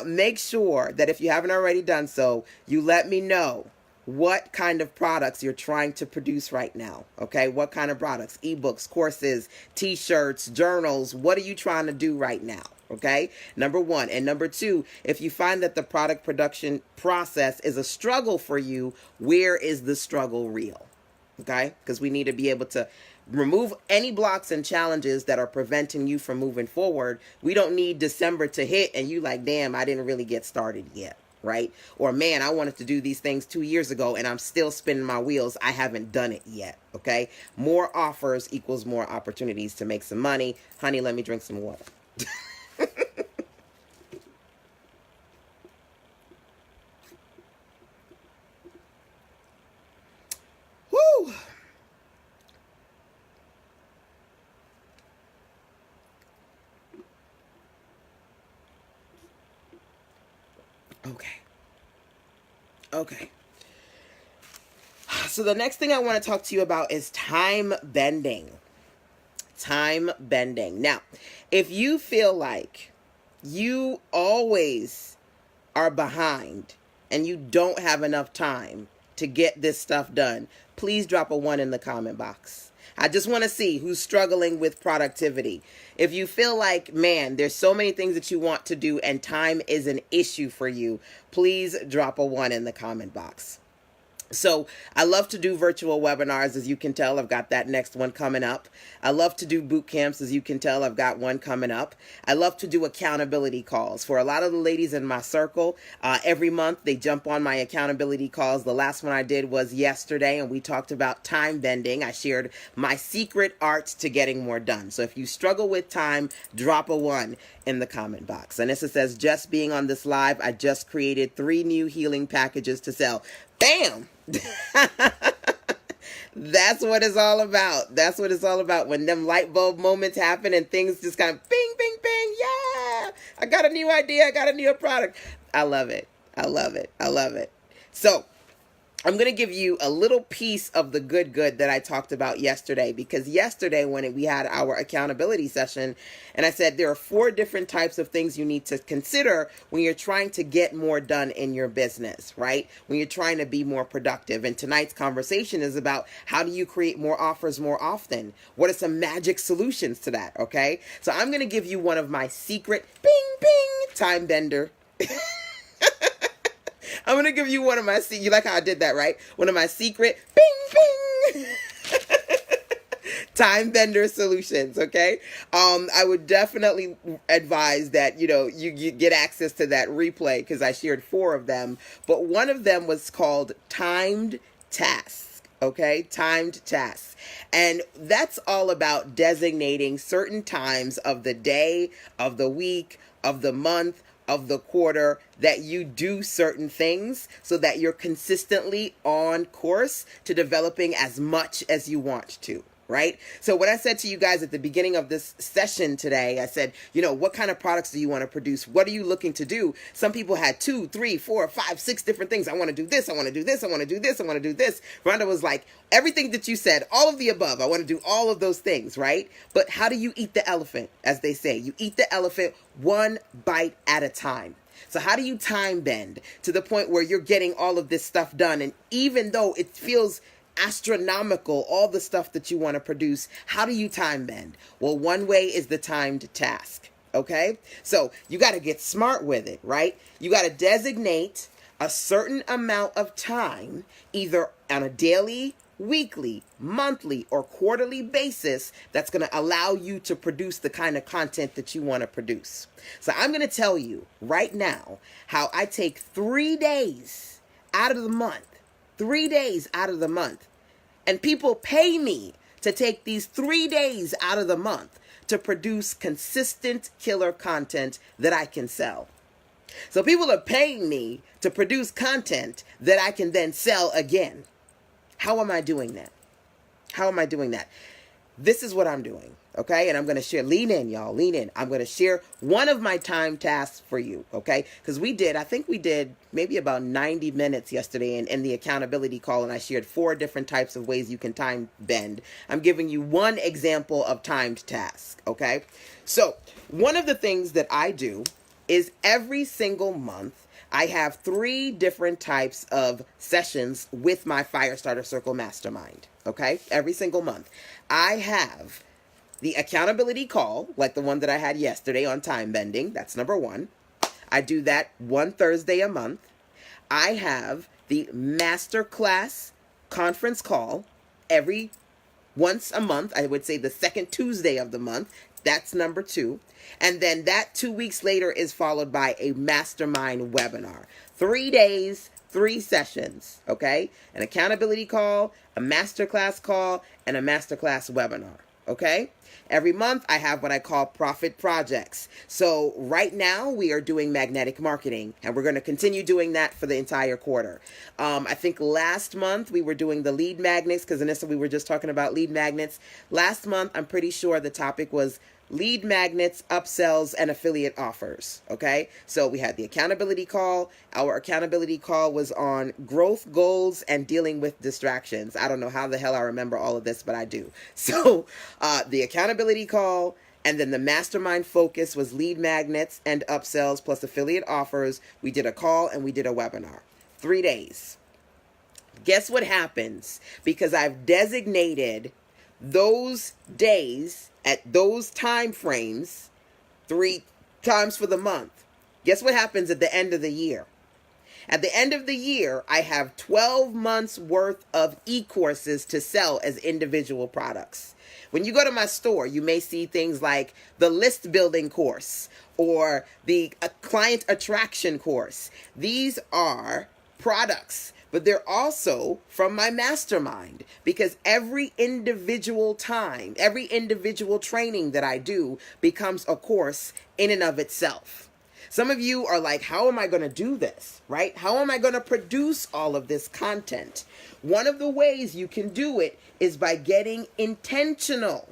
make sure that if you haven't already done so, you let me know what kind of products you're trying to produce right now. Okay, what kind of products? Ebooks, courses, t-shirts, journals. What are you trying to do right now? Okay, number one. And number two, if you find that the product production process is a struggle for you, where is the struggle real? Okay, because we need to be able to remove any blocks and challenges that are preventing you from moving forward. We don't need December to hit and you like, damn, I didn't really get started yet, right? Or, man, I wanted to do these things 2 years ago and I'm still spinning my wheels. I haven't done it yet, okay? More offers equals more opportunities to make some money. Honey, let me drink some water. Woo! Okay. So the next thing I want to talk to you about is time bending. Time bending. Now, if you feel like you always are behind and you don't have enough time to get this stuff done, please drop a 1 in the comment box. I just want to see who's struggling with productivity. If you feel like, man, there's so many things that you want to do and time is an issue for you, please drop a 1 in the comment box. So I love to do virtual webinars. As you can tell, I've got that next one coming up. I love to do boot camps. As you can tell, I've got one coming up. I love to do accountability calls. For a lot of the ladies in my circle, every month they jump on my accountability calls. The last one I did was yesterday, and we talked about time bending. I shared my secret art to getting more done. So if you struggle with time, drop a 1 in the comment box. And this says, just being on this live, I just created 3 new healing packages to sell. Bam! That's what it's all about. That's what it's all about. When them light bulb moments happen and things just kind of bing, bing, bing. Yeah, I got a new idea. I got a new product. I love it. I love it. I love it. So I'm going to give you a little piece of the good that I talked about yesterday, because yesterday when we had our accountability session and I said there are 4 different types of things you need to consider when you're trying to get more done in your business, right? When you're trying to be more productive. And tonight's conversation is about how do you create more offers more often? What are some magic solutions to that? Okay. So I'm going to give you one of my secret bing, bing time bender. I'm going to give you one of my, you like how I did that, right? One of my secret, bing, bing, time bender solutions, okay? I would definitely advise that, you get access to that replay because I shared 4 of them. But one of them was called timed tasks, okay? Timed tasks. And that's all about designating certain times of the day, of the week, of the month, of the quarter that you do certain things so that you're consistently on course to developing as much as you want to, right? So when I said to you guys at the beginning of this session today, I said, what kind of products do you want to produce? What are you looking to do? Some people had 2, 3, 4, 5, 6 different things. I want to do this. I want to do this. I want to do this. I want to do this. Rhonda was like, everything that you said, all of the above. I want to do all of those things, right? But how do you eat the elephant, as they say? You eat the elephant 1 bite at a time. So how do you time bend to the point where you're getting all of this stuff done? And even though it feels astronomical, all the stuff that you want to produce, how do you time bend? Well, one way is the timed task. Okay. So you got to get smart with it, right? You got to designate a certain amount of time, either on a daily, weekly, monthly, or quarterly basis that's going to allow you to produce the kind of content that you want to produce. So I'm going to tell you right now how I take 3 days out of the month, 3 days out of the month, and people pay me to take these 3 days out of the month to produce consistent killer content that I can sell. So people are paying me to produce content that I can then sell again. How am I doing that? How am I doing that? This is what I'm doing, okay? And I'm going to share, lean in, y'all, lean in. I'm going to share one of my time tasks for you, okay? Because I think we did maybe about 90 minutes yesterday in the accountability call, and I shared 4 different types of ways you can time bend. I'm giving you one example of timed task, okay? So one of the things that I do is every single month, I have 3 different types of sessions with my Firestarter Circle Mastermind, okay? Every single month. I have the accountability call, like the one that I had yesterday on time bending. That's number 1. I do that one Thursday a month. I have the masterclass conference call once a month. I would say the second Tuesday of the month. That's number 2. And then that 2 weeks later is followed by a mastermind webinar. 3 days, 3 sessions, okay? An accountability call, a masterclass call, and a masterclass webinar, okay? Every month I have what I call profit projects. So right now we are doing magnetic marketing, and we're going to continue doing that for the entire quarter. I think last month we were doing the lead magnets, because Anissa, we were just talking about lead magnets. Last month, I'm pretty sure the topic was lead magnets, upsells, and affiliate offers, okay? So we had the accountability call. Our accountability call was on growth goals and dealing with distractions. I don't know how the hell I remember all of this, but I do. So the accountability call, and then the mastermind focus was lead magnets and upsells plus affiliate offers. We did a call and we did a webinar. 3 days. Guess what happens? Because I've designated those days at those time frames 3 times for the month. Guess what happens at the end of the year? At the end of the year, I have 12 months worth of e-courses to sell as individual products. When you go to my store, you may see things like the list building course or the client attraction course. These are products, but they're also from my mastermind, because every individual training that I do becomes a course in and of itself. Some of you are like, how am I going to do this, right? How am I going to produce all of this content? One of the ways you can do it is by getting intentional,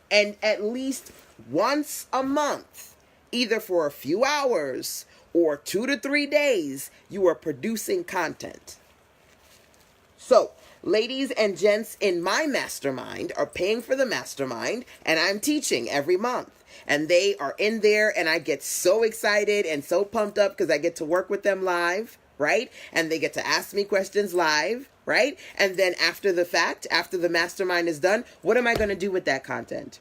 and at least once a month, either for a few hours or 2 to 3 days, you are producing content. So, ladies and gents in my mastermind are paying for the mastermind, and I'm teaching every month. And they are in there, and I get so excited and so pumped up because I get to work with them live, right? And they get to ask me questions live, right? And then after the fact, after the mastermind is done, what am I going to do with that content?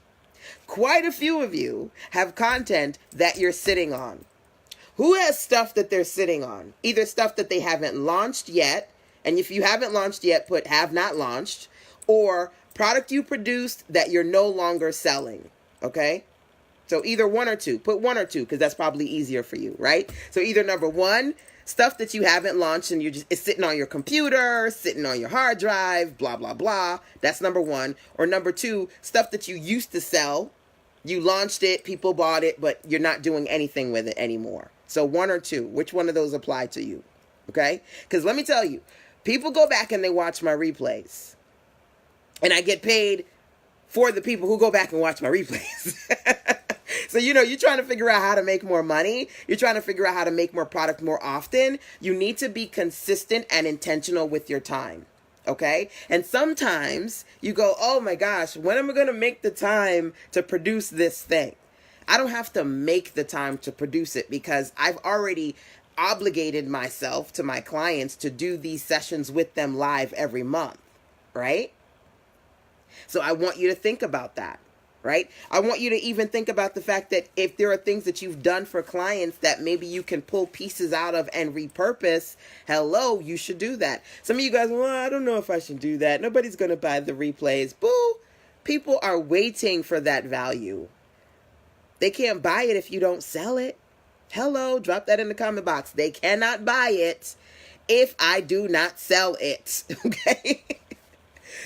Quite a few of you have content that you're sitting on. Who has stuff that they're sitting on? Either stuff that they haven't launched yet, and if you haven't launched yet, put have not launched, or product you produced that you're no longer selling, okay? So either 1 or 2. Put 1 or 2, because that's probably easier for you, right? So either number 1, stuff that you haven't launched and it's sitting on your computer, sitting on your hard drive, blah, blah, blah. That's number 1. Or number 2, stuff that you used to sell. You launched it, people bought it, but you're not doing anything with it anymore. So 1 or 2, which one of those apply to you? Okay? Because let me tell you, people go back and they watch my replays. And I get paid for the people who go back and watch my replays. So, you're trying to figure out how to make more money. You're trying to figure out how to make more product more often. You need to be consistent and intentional with your time. Okay? And sometimes you go, oh my gosh, when am I going to make the time to produce this thing? I don't have to make the time to produce it, because I've already obligated myself to my clients to do these sessions with them live every month, right? So I want you to think about that, right? I want you to even think about the fact that if there are things that you've done for clients that maybe you can pull pieces out of and repurpose, hello, you should do that. Some of you guys, well, I don't know if I should do that. Nobody's going to buy the replays. Boo! People are waiting for that value. They can't buy it if you don't sell it. Hello, drop that in the comment box. They cannot buy it if I do not sell it, okay?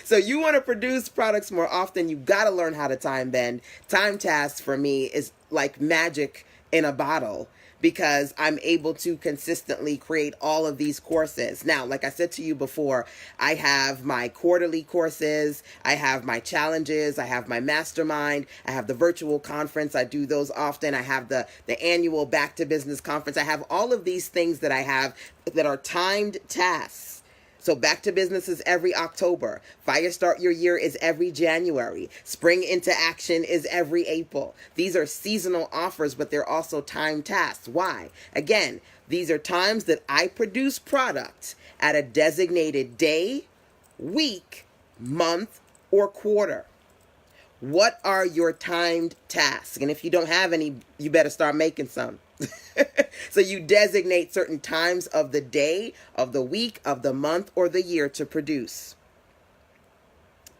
So you want to produce products more often, you got to learn how to time bend. Time tasks for me is like magic in a bottle because I'm able to consistently create all of these courses. Now, like I said to you before, I have my quarterly courses, I have my challenges, I have my mastermind, I have the virtual conference, I do those often, I have the annual Back to Business conference, I have all of these things that I have that are timed tasks. So Back to Business is every October. Fire Start Your Year is every January. Spring into Action is every April. These are seasonal offers, but they're also time tasks. Why? Again, these are times that I produce product at a designated day, week, month, or quarter. What are your timed tasks? And if you don't have any, you better start making some. So you designate certain times of the day, of the week, of the month, or the year to produce.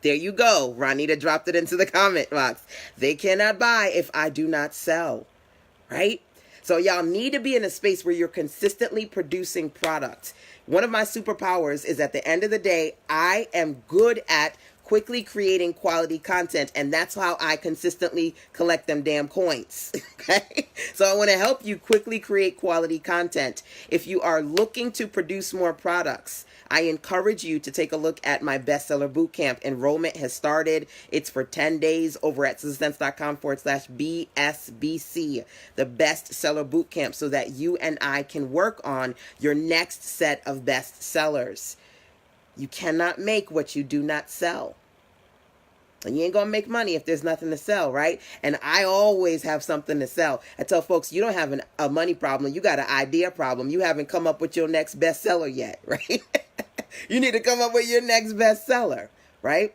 There you go. Ronita dropped it into the comment box. They cannot buy if I do not sell. Right? So y'all need to be in a space where you're consistently producing products. One of my superpowers is at the end of the day, I am good at quickly creating quality content, and that's how I consistently collect them damn coins. Okay? So I want to help you quickly create quality content. If you are looking to produce more products, I encourage you to take a look at my bestseller bootcamp. Enrollment has started. It's for 10 days over at SusanSense.com/BSBC, the bestseller bootcamp, so that you and I can work on your next set of bestsellers. You cannot make what you do not sell. And you ain't going to make money if there's nothing to sell, right? And I always have something to sell. I tell folks, you don't have a money problem. You got an idea problem. You haven't come up with your next bestseller yet, right? You need to come up with your next bestseller, right?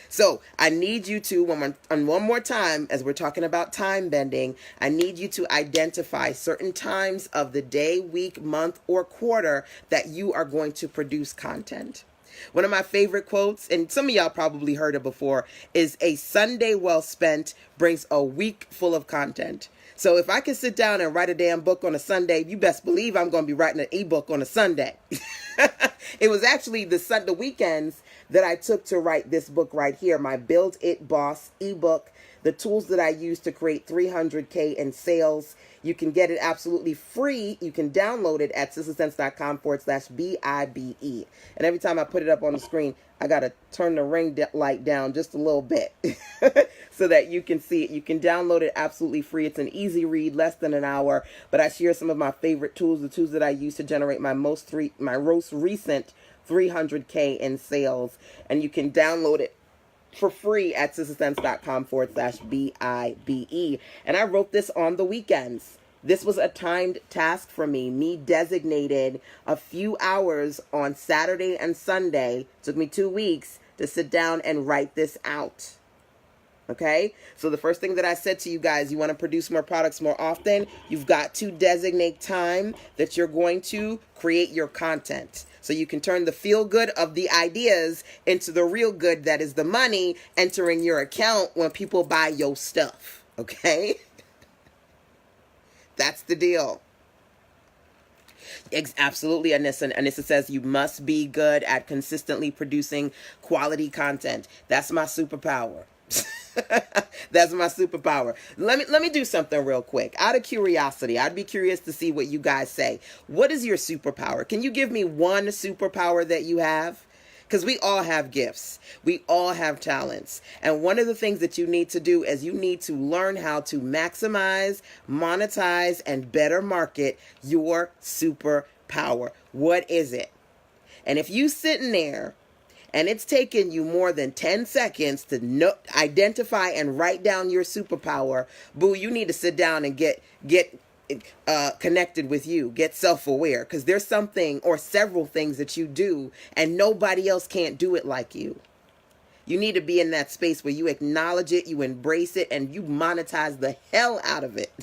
So I need you to, one more time, as we're talking about time bending, I need you to identify certain times of the day, week, month, or quarter that you are going to produce content. One of my favorite quotes, and some of y'all probably heard it before, is a Sunday well spent brings a week full of content. So if I can sit down and write a damn book on a Sunday, you best believe I'm going to be writing an ebook on a Sunday. It was actually the weekends that I took to write this book right here, my Build It Boss ebook, the tools that I use to create 300K in sales. You can get it absolutely free. You can download it at SusanSense.com/BIBE. And every time I put it up on the screen, I got to turn the ring light down just a little bit so that you can see it. You can download it absolutely free. It's an easy read, less than an hour. But I share some of my favorite tools, the tools that I use to generate my most recent 300K in sales. And you can download it for free at SusanSense.com/BIBE. And I wrote this on the weekends. This was a timed task for me. Me designated a few hours on Saturday and Sunday. It took me 2 weeks to sit down and write this out. Okay? So the first thing that I said to you guys, you want to produce more products more often, you've got to designate time that you're going to create your content. So you can turn the feel good of the ideas into the real good that is the money entering your account when people buy your stuff. Okay? That's the deal. Absolutely, Anissa. Anissa says you must be good at consistently producing quality content. That's my superpower. That's my superpower. Let me do something real quick. Out of curiosity, I'd be curious to see what you guys say. What is your superpower? Can you give me one superpower that you have? Because we all have gifts. We all have talents. And one of the things that you need to do is you need to learn how to maximize, monetize, and better market your superpower. What is it? And if you sitting there and it's taken you more than 10 seconds to identify and write down your superpower, boo, you need to sit down and get connected with you, get self-aware, because there's something or several things that you do and nobody else can't do it like you. You need to be in that space where you acknowledge it, you embrace it, and you monetize the hell out of it.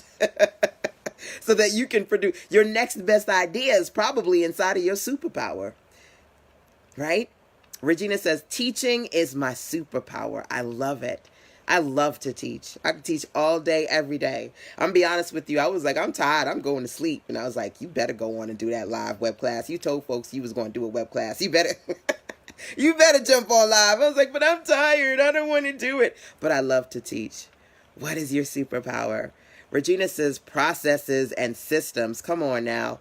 So that you can produce your next best idea is probably inside of your superpower. Right? Regina says, teaching is my superpower. I love it. I love to teach. I can teach all day, every day. I'm gonna be honest with you. I was like, I'm tired. I'm going to sleep. And I was like, you better go on and do that live web class. You told folks you was going to do a web class. You better, you better jump on live. I was like, but I'm tired. I don't want to do it. But I love to teach. What is your superpower? Regina says processes and systems. Come on now.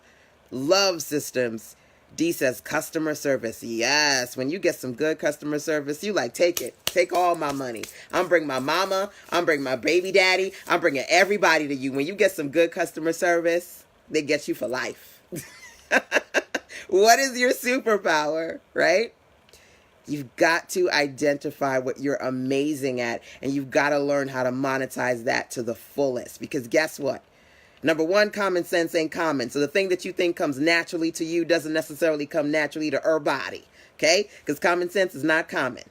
Love systems. D says customer service. Yes, when you get some good customer service, you like, take it. Take all my money. I'm bringing my mama. I'm bringing my baby daddy. I'm bringing everybody to you. When you get some good customer service, they get you for life. What is your superpower, right? You've got to identify what you're amazing at, and you've got to learn how to monetize that to the fullest. Because guess what? Number one, common sense ain't common. So the thing that you think comes naturally to you doesn't necessarily come naturally to everybody. Okay? Because common sense is not common.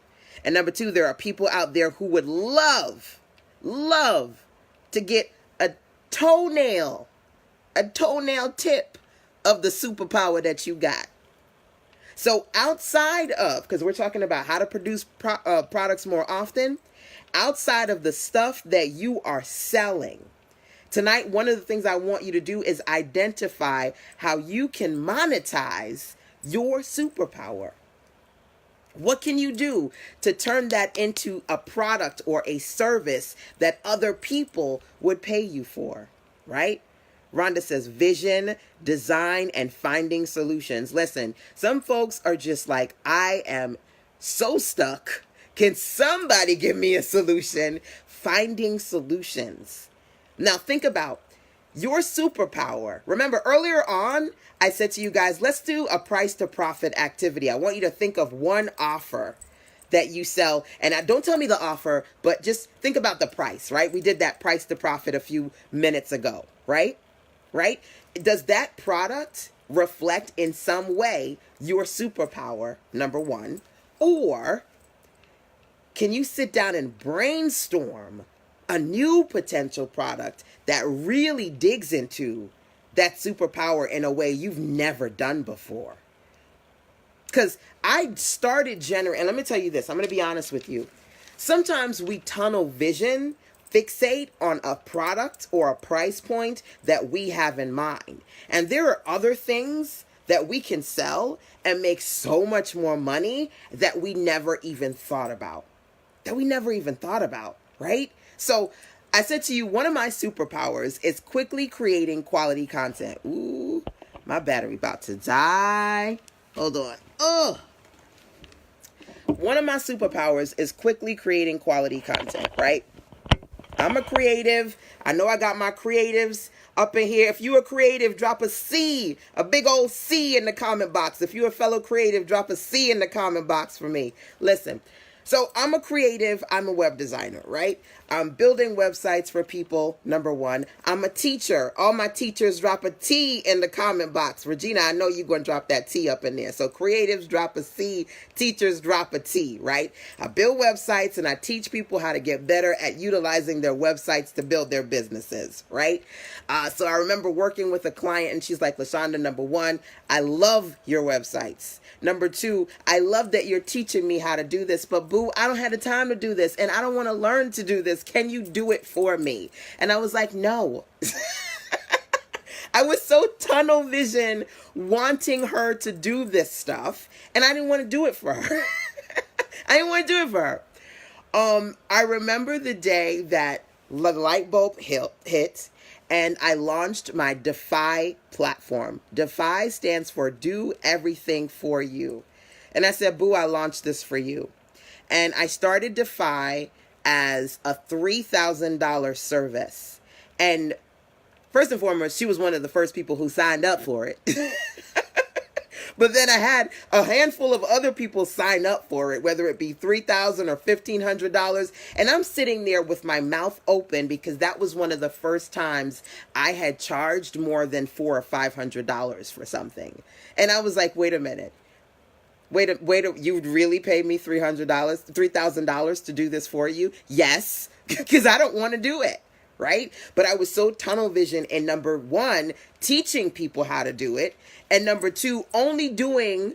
And number two, there are people out there who would love to get a toenail tip of the superpower that you got. So outside of, because we're talking about how to produce products more often, outside of the stuff that you are selling, tonight, one of the things I want you to do is identify how you can monetize your superpower. What can you do to turn that into a product or a service that other people would pay you for, right? Rhonda says vision, design, and finding solutions. Listen, some folks are just like, I am so stuck. Can somebody give me a solution? Finding solutions. Now think about your superpower. Remember earlier on, I said to you guys, let's do a price to profit activity. I want you to think of one offer that you sell. And don't tell me the offer, but just think about the price, right? We did that price to profit a few minutes ago, right? Right? Does that product reflect in some way your superpower, number one? Or can you sit down and brainstorm a new potential product that really digs into that superpower in a way you've never done before? Because I started generating, and let me tell you this, I'm going to be honest with you. Sometimes we tunnel vision, fixate on a product or a price point that we have in mind. And there are other things that we can sell and make so much more money that we never even thought about. Right? So I said to you, one of my superpowers is quickly creating quality content. Ooh, my battery about to die. Hold on. Oh. One of my superpowers is quickly creating quality content, right? I'm a creative. I know I got my creatives up in here. If you're a creative, drop a C, a big old C in the comment box. If you're a fellow creative, drop a C in the comment box for me. Listen, so I'm a creative. I'm a web designer, right? I'm building websites for people, number one. I'm a teacher. All my teachers drop a T in the comment box. Regina, I know you're going to drop that T up in there. So creatives drop a C, teachers drop a T, right? I build websites and I teach people how to get better at utilizing their websites to build their businesses, right? So I remember working with a client and she's like, LaShanda, number one, I love your websites. Number two, I love that you're teaching me how to do this, but boo, I don't have the time to do this and I don't want to learn to do this. Can you do it for me? And I was like, no. I was so tunnel vision wanting her to do this stuff and I didn't want to do it for her. I remember the day that the light bulb hit and I launched my Defy platform. Defy stands for Do Everything For You. And I said, boo, I launched this for you. And I started Defy as a $3,000 service. And first and foremost, she was one of the first people who signed up for it. But then I had a handful of other people sign up for it, whether it be $3,000 or $1,500. And I'm sitting there with my mouth open because that was one of the first times I had charged more than $400 or $500 for something. And I was like, wait a minute. You'd really pay me $3,000 to do this for you? Yes, because I don't want to do it. Right? But I was so tunnel vision in number one, teaching people how to do it. And number two, only doing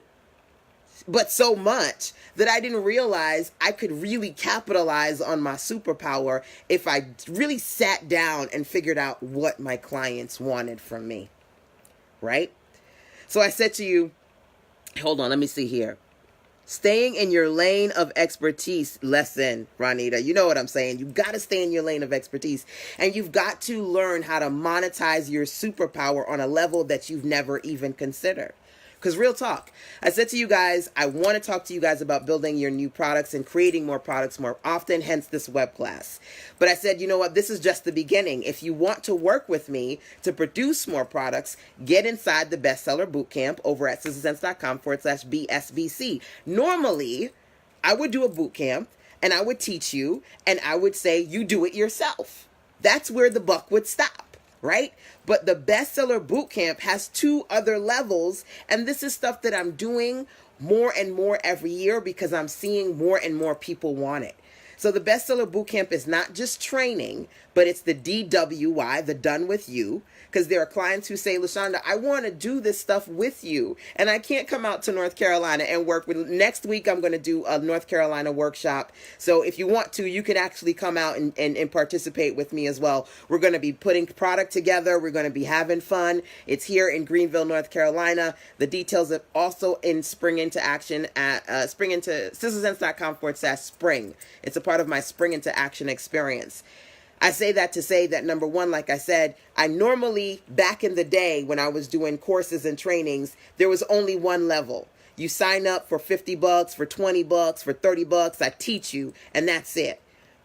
but so much that I didn't realize I could really capitalize on my superpower if I really sat down and figured out what my clients wanted from me. Right? So I said to you, hold on, let me see here. Staying in your lane of expertise. Lesson, Ronita. You know what I'm saying. You got to stay in your lane of expertise. And you've got to learn how to monetize your superpower on a level that you've never even considered. Because real talk, I said to you guys, I want to talk to you guys about building your new products and creating more products more often, hence this web class. But I said, you know what, this is just the beginning. If you want to work with me to produce more products, get inside the Bestseller Bootcamp over at sizzlesense.com/BSBC. Normally, I would do a bootcamp and I would teach you and I would say, you do it yourself. That's where the buck would stop. Right? But the Bestseller Bootcamp has 2 other levels, and this is stuff that I'm doing more and more every year because I'm seeing more and more people want it. So the Bestseller Bootcamp is not just training, but it's the DWY, the done with you, because there are clients who say, LaShanda, I want to do this stuff with you, and I can't come out to North Carolina and work with. Next week, I'm going to do a North Carolina workshop. So if you want to, you can actually come out and participate with me as well. We're going to be putting product together. We're going to be having fun. It's here in Greenville, North Carolina. The details are also in Spring Into Action at sizzlesense.com/spring. It's a part of my Spring Into Action experience. I say that to say that, number one, like I said, I normally, back in the day when I was doing courses and trainings, there was only one level. You sign up for $50, for $20, for $30. I teach you, and that's it.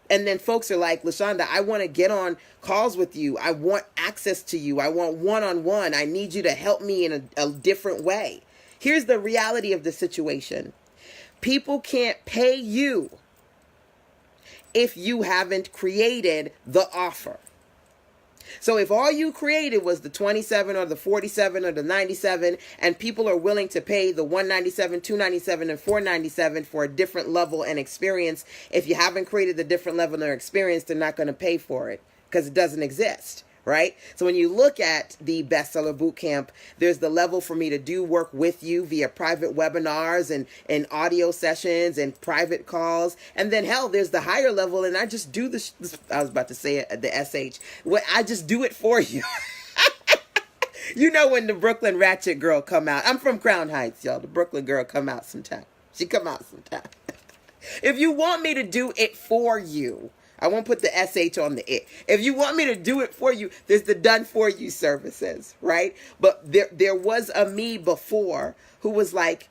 And then folks are like, LaShanda, I want to get on calls with you. I want access to you. I want one-on-one. I need you to help me in a different way. Here's the reality of the situation. People can't pay you if you haven't created the offer. So if all you created was the 27 or the 47 or the 97, and people are willing to pay the 197, 297, and 497 for a different level and experience, if you haven't created the different level and experience, they're not going to pay for it because it doesn't exist. Right? So when you look at the Bestseller Bootcamp, there's the level for me to do work with you via private webinars and audio sessions and private calls. And then, hell, there's the higher level, and I just do I was about to say it, the SH. Well, I just do it for you. You know when the Brooklyn Ratchet girl come out. I'm from Crown Heights, y'all. The Brooklyn girl come out sometime. She come out sometime. If you want me to do it for you, I won't put the SH on the it. If you want me to do it for you, there's the done for you services, right? But there was a me before who was like,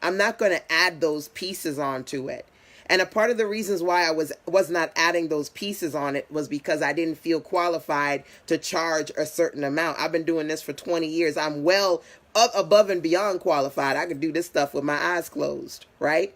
I'm not going to add those pieces onto it. And a part of the reasons why I was not adding those pieces on it was because I didn't feel qualified to charge a certain amount. I've been doing this for 20 years. I'm well above and beyond qualified. I can do this stuff with my eyes closed, right?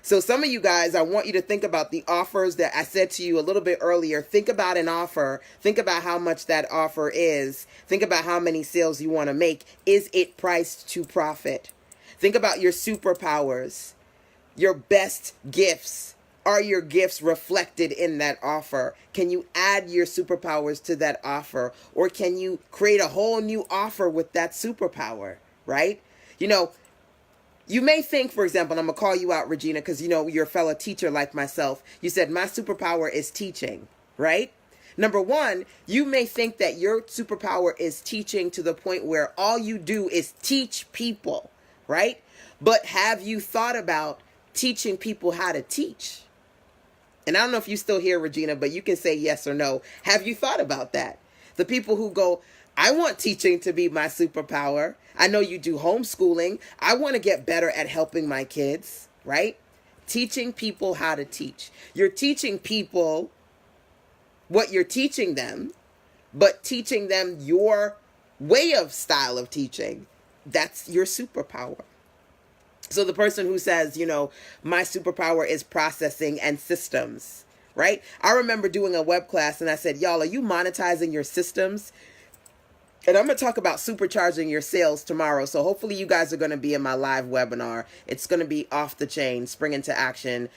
So some of you guys, I want you to think about the offers that I said to you a little bit earlier. Think about an offer. Think about how much that offer is. Think about how many sales you want to make. Is it priced to profit? Think about your superpowers, your best gifts. Are your gifts reflected in that offer? Can you add your superpowers to that offer? Or can you create a whole new offer with that superpower, right? You know, you may think, for example, and I'm going to call you out, Regina, because, you know, you're a fellow teacher like myself. You said, my superpower is teaching, right? Number one, you may think that your superpower is teaching to the point where all you do is teach people, right? But have you thought about teaching people how to teach? And I don't know if you still hear, Regina, but you can say yes or no. Have you thought about that? The people who go, I want teaching to be my superpower. I know you do homeschooling. I want to get better at helping my kids, right? Teaching people how to teach. You're teaching people what you're teaching them, but teaching them your way of style of teaching. That's your superpower. So the person who says, you know, my superpower is processing and systems, right? I remember doing a web class and I said, y'all, are you monetizing your systems? And I'm going to talk about supercharging your sales tomorrow. So hopefully you guys are going to be in my live webinar. It's going to be off the chain, Spring Into Action.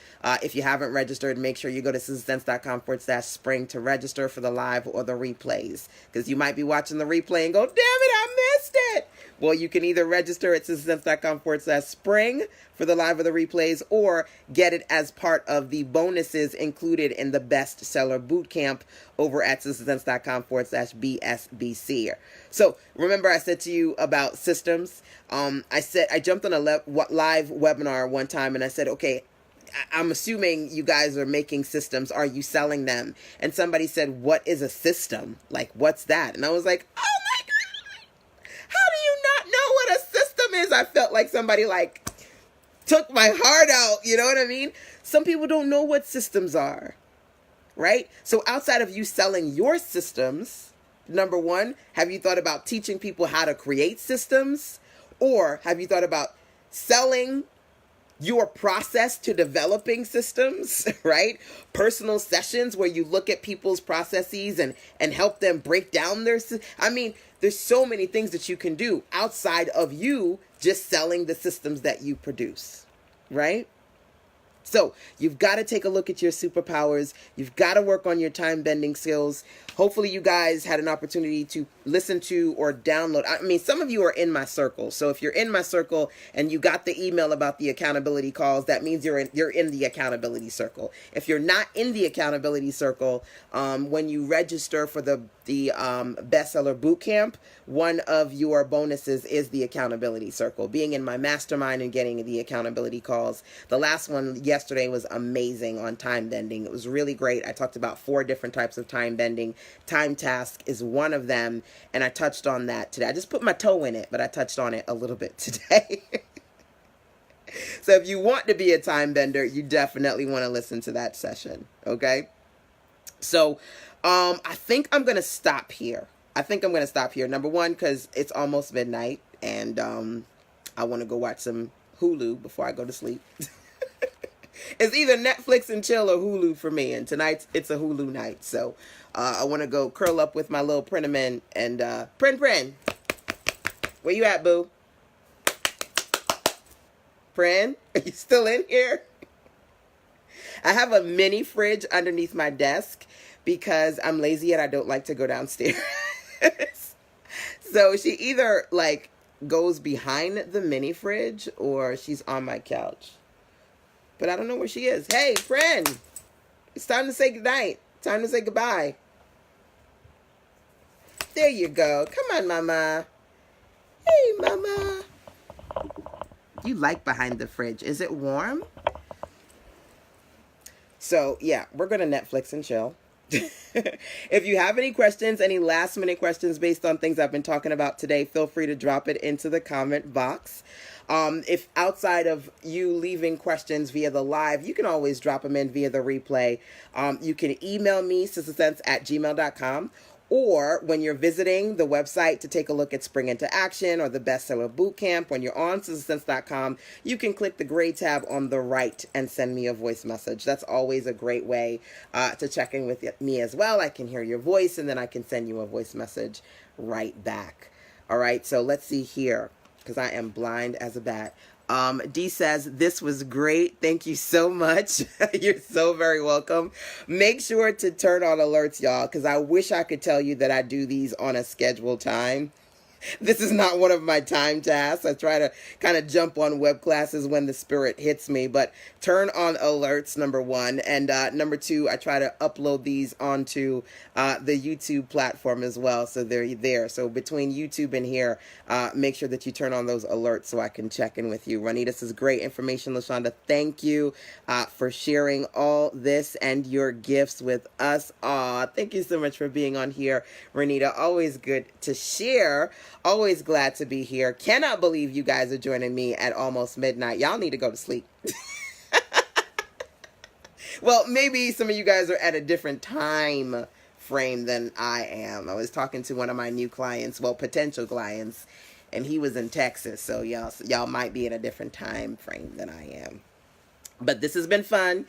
If you haven't registered, make sure you go to sizzlesense.com/spring to register for the live or the replays. Because you might be watching the replay and go, damn it, I missed it. Well, you can either register at sizzlesense.com/spring for the live or the replays, or get it as part of the bonuses included in the bestseller bootcamp over at sistersense.com/BSBC. So remember I said to you about systems. I jumped on a live webinar one time and I said, okay, I'm assuming you guys are making systems. Are you selling them? And somebody said, what is a system? Like, what's that? And I was like, oh my God, how do you not know what a system is? I felt like somebody like took my heart out. You know what I mean? Some people don't know what systems are, right? So outside of you selling your systems, number one, have you thought about teaching people how to create systems? Or have you thought about selling your process to developing systems, right? Personal sessions where you look at people's processes and help them break down I mean, there's so many things that you can do outside of you just selling the systems that you produce, right? So you've got to take a look at your superpowers. You've got to work on your time bending skills. Hopefully you guys had an opportunity to listen to or download. I mean, some of you are in my circle. So if you're in my circle and you got the email about the accountability calls, that means you're in the accountability circle. If you're not in the accountability circle, when you register for the bestseller bootcamp, one of your bonuses is the accountability circle, being in my mastermind and getting the accountability calls. The last one yesterday was amazing on time bending. It was really great. I talked about 4 different types of time bending. Time task is one of them, and I touched on that today. I just put my toe in it, but I touched on it a little bit today. So if you want to be a time bender, you definitely want to listen to that session, okay? So I think I'm going to stop here. Number one, because it's almost midnight, and I want to go watch some Hulu before I go to sleep. It's either Netflix and chill or Hulu for me, and tonight it's a Hulu night. So I want to go curl up with my little Printaman and Prin, where you at, boo? Prin, are you still in here? I have a mini fridge underneath my desk because I'm lazy and I don't like to go downstairs. So she either like goes behind the mini fridge or she's on my couch. But I don't know where she is. Hey, friend, it's time to say goodnight. Time to say goodbye. There you go. Come on, mama. Hey, mama. You like behind the fridge. Is it warm? So, yeah, we're going to Netflix and chill. If you have any questions, any last minute questions based on things I've been talking about today, feel free to drop it into the comment box. If outside of you leaving questions via the live, you can always drop them in via the replay. You can email me, sistersense@gmail.com. Or when you're visiting the website to take a look at Spring Into Action or the Bestseller Bootcamp, when you're on sistersense.com, you can click the gray tab on the right and send me a voice message. That's always a great way to check in with me as well. I can hear your voice and then I can send you a voice message right back. All right, so let's see here because I am blind as a bat. D says, this was great. Thank you so much. You're so very welcome. Make sure to turn on alerts, y'all, because I wish I could tell you that I do these on a scheduled time. This is not one of my time tasks. I try to kind of jump on web classes when the spirit hits me, but turn on alerts, number one. And number two, I try to upload these onto the YouTube platform as well. So they're there. So between YouTube and here, make sure that you turn on those alerts so I can check in with you. Ronita, this is great information. LaShanda, thank you for sharing all this and your gifts with us. Thank you so much for being on here, Ronita. Always good to share. Always glad to be here. Cannot believe you guys are joining me at almost midnight. Y'all need to go to sleep. Well, maybe some of you guys are at a different time frame than I am. I was talking to one of my new clients, well, potential clients, and he was in Texas. So y'all might be in a different time frame than I am. But this has been fun.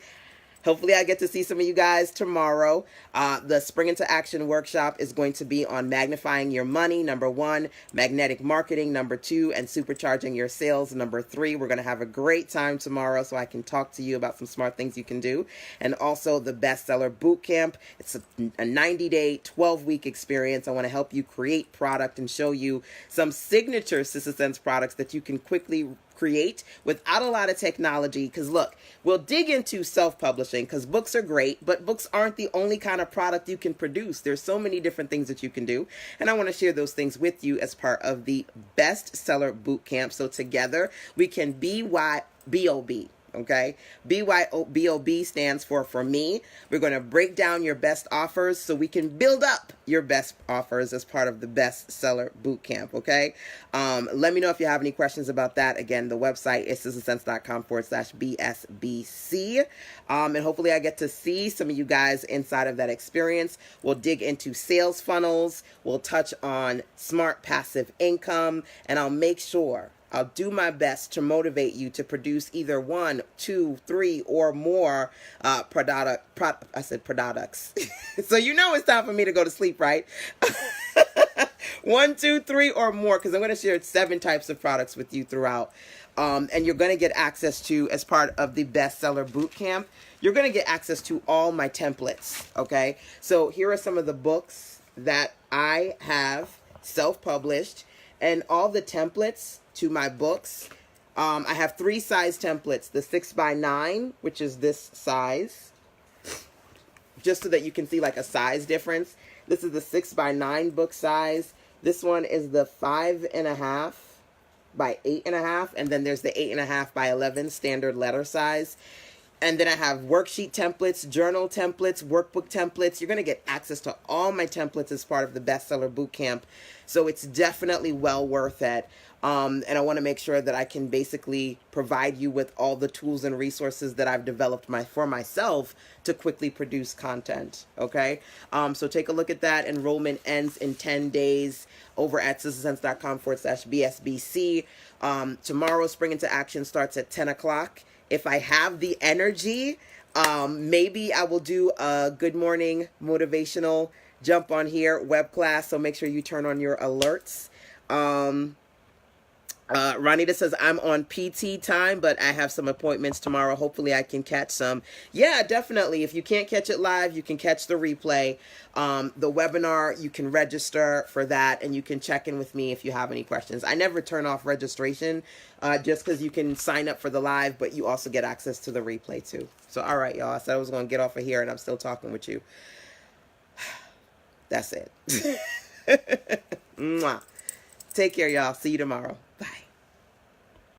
Hopefully I get to see some of you guys tomorrow. The Spring Into Action workshop is going to be on magnifying your money, number one, magnetic marketing, number two, and supercharging your sales, number three. We're going to have a great time tomorrow so I can talk to you about some smart things you can do. And also the Bestseller Bootcamp. It's a 90-day, 12-week experience. I want to help you create product and show you some signature Sister Sense products that you can quickly create without a lot of technology. Because look, we'll dig into self-publishing because books are great, but books aren't the only kind of product you can produce. There's so many different things that you can do, and I want to share those things with you as part of the Bestseller Bootcamp. So together we can BYBOB. Okay, BYOBOB stands for me. We're going to break down your best offers so we can build up your best offers as part of the Bestseller Bootcamp. Okay, let me know if you have any questions about that. Again, the website is sistersense.com/BSBC. And hopefully I get to see some of you guys inside of that experience. We'll dig into sales funnels. We'll touch on smart passive income, and I'll do my best to motivate you to produce either 1, 2, 3, or more products. So you know it's time for me to go to sleep, right? 1, 2, 3, or more, because I'm going to share 7 types of products with you throughout. And you're going to get access to, as part of the Bestseller Bootcamp, you're going to get access to all my templates, okay? So here are some of the books that I have self-published, and all the templates to my books. I have 3 size templates, the 6x9, which is this size, just so that you can see like a size difference. This is the 6x9 book size. This one is the 5.5 by 8.5, and then there's the 8.5 by 11 standard letter size. And then I have worksheet templates, journal templates, workbook templates. You're going to get access to all my templates as part of the Bestseller Bootcamp. So it's definitely well worth it. And I want to make sure that I can basically provide you with all the tools and resources that I've developed for myself to quickly produce content. Okay. So take a look at that. Enrollment ends in 10 days over at sistersense.com/BSBC. Tomorrow, Spring Into Action starts at 10 o'clock. If I have the energy, maybe I will do a good morning motivational jump on here web class. So make sure you turn on your alerts. Ronita says, I'm on PT time, but I have some appointments tomorrow. Hopefully I can catch some. Yeah, definitely. If you can't catch it live, you can catch the replay. The webinar, you can register for that, and you can check in with me if you have any questions. I never turn off registration just because you can sign up for the live, but you also get access to the replay too. So, all right, y'all. I said I was going to get off of here, and I'm still talking with you. That's it. Mwah. Take care, y'all. See you tomorrow.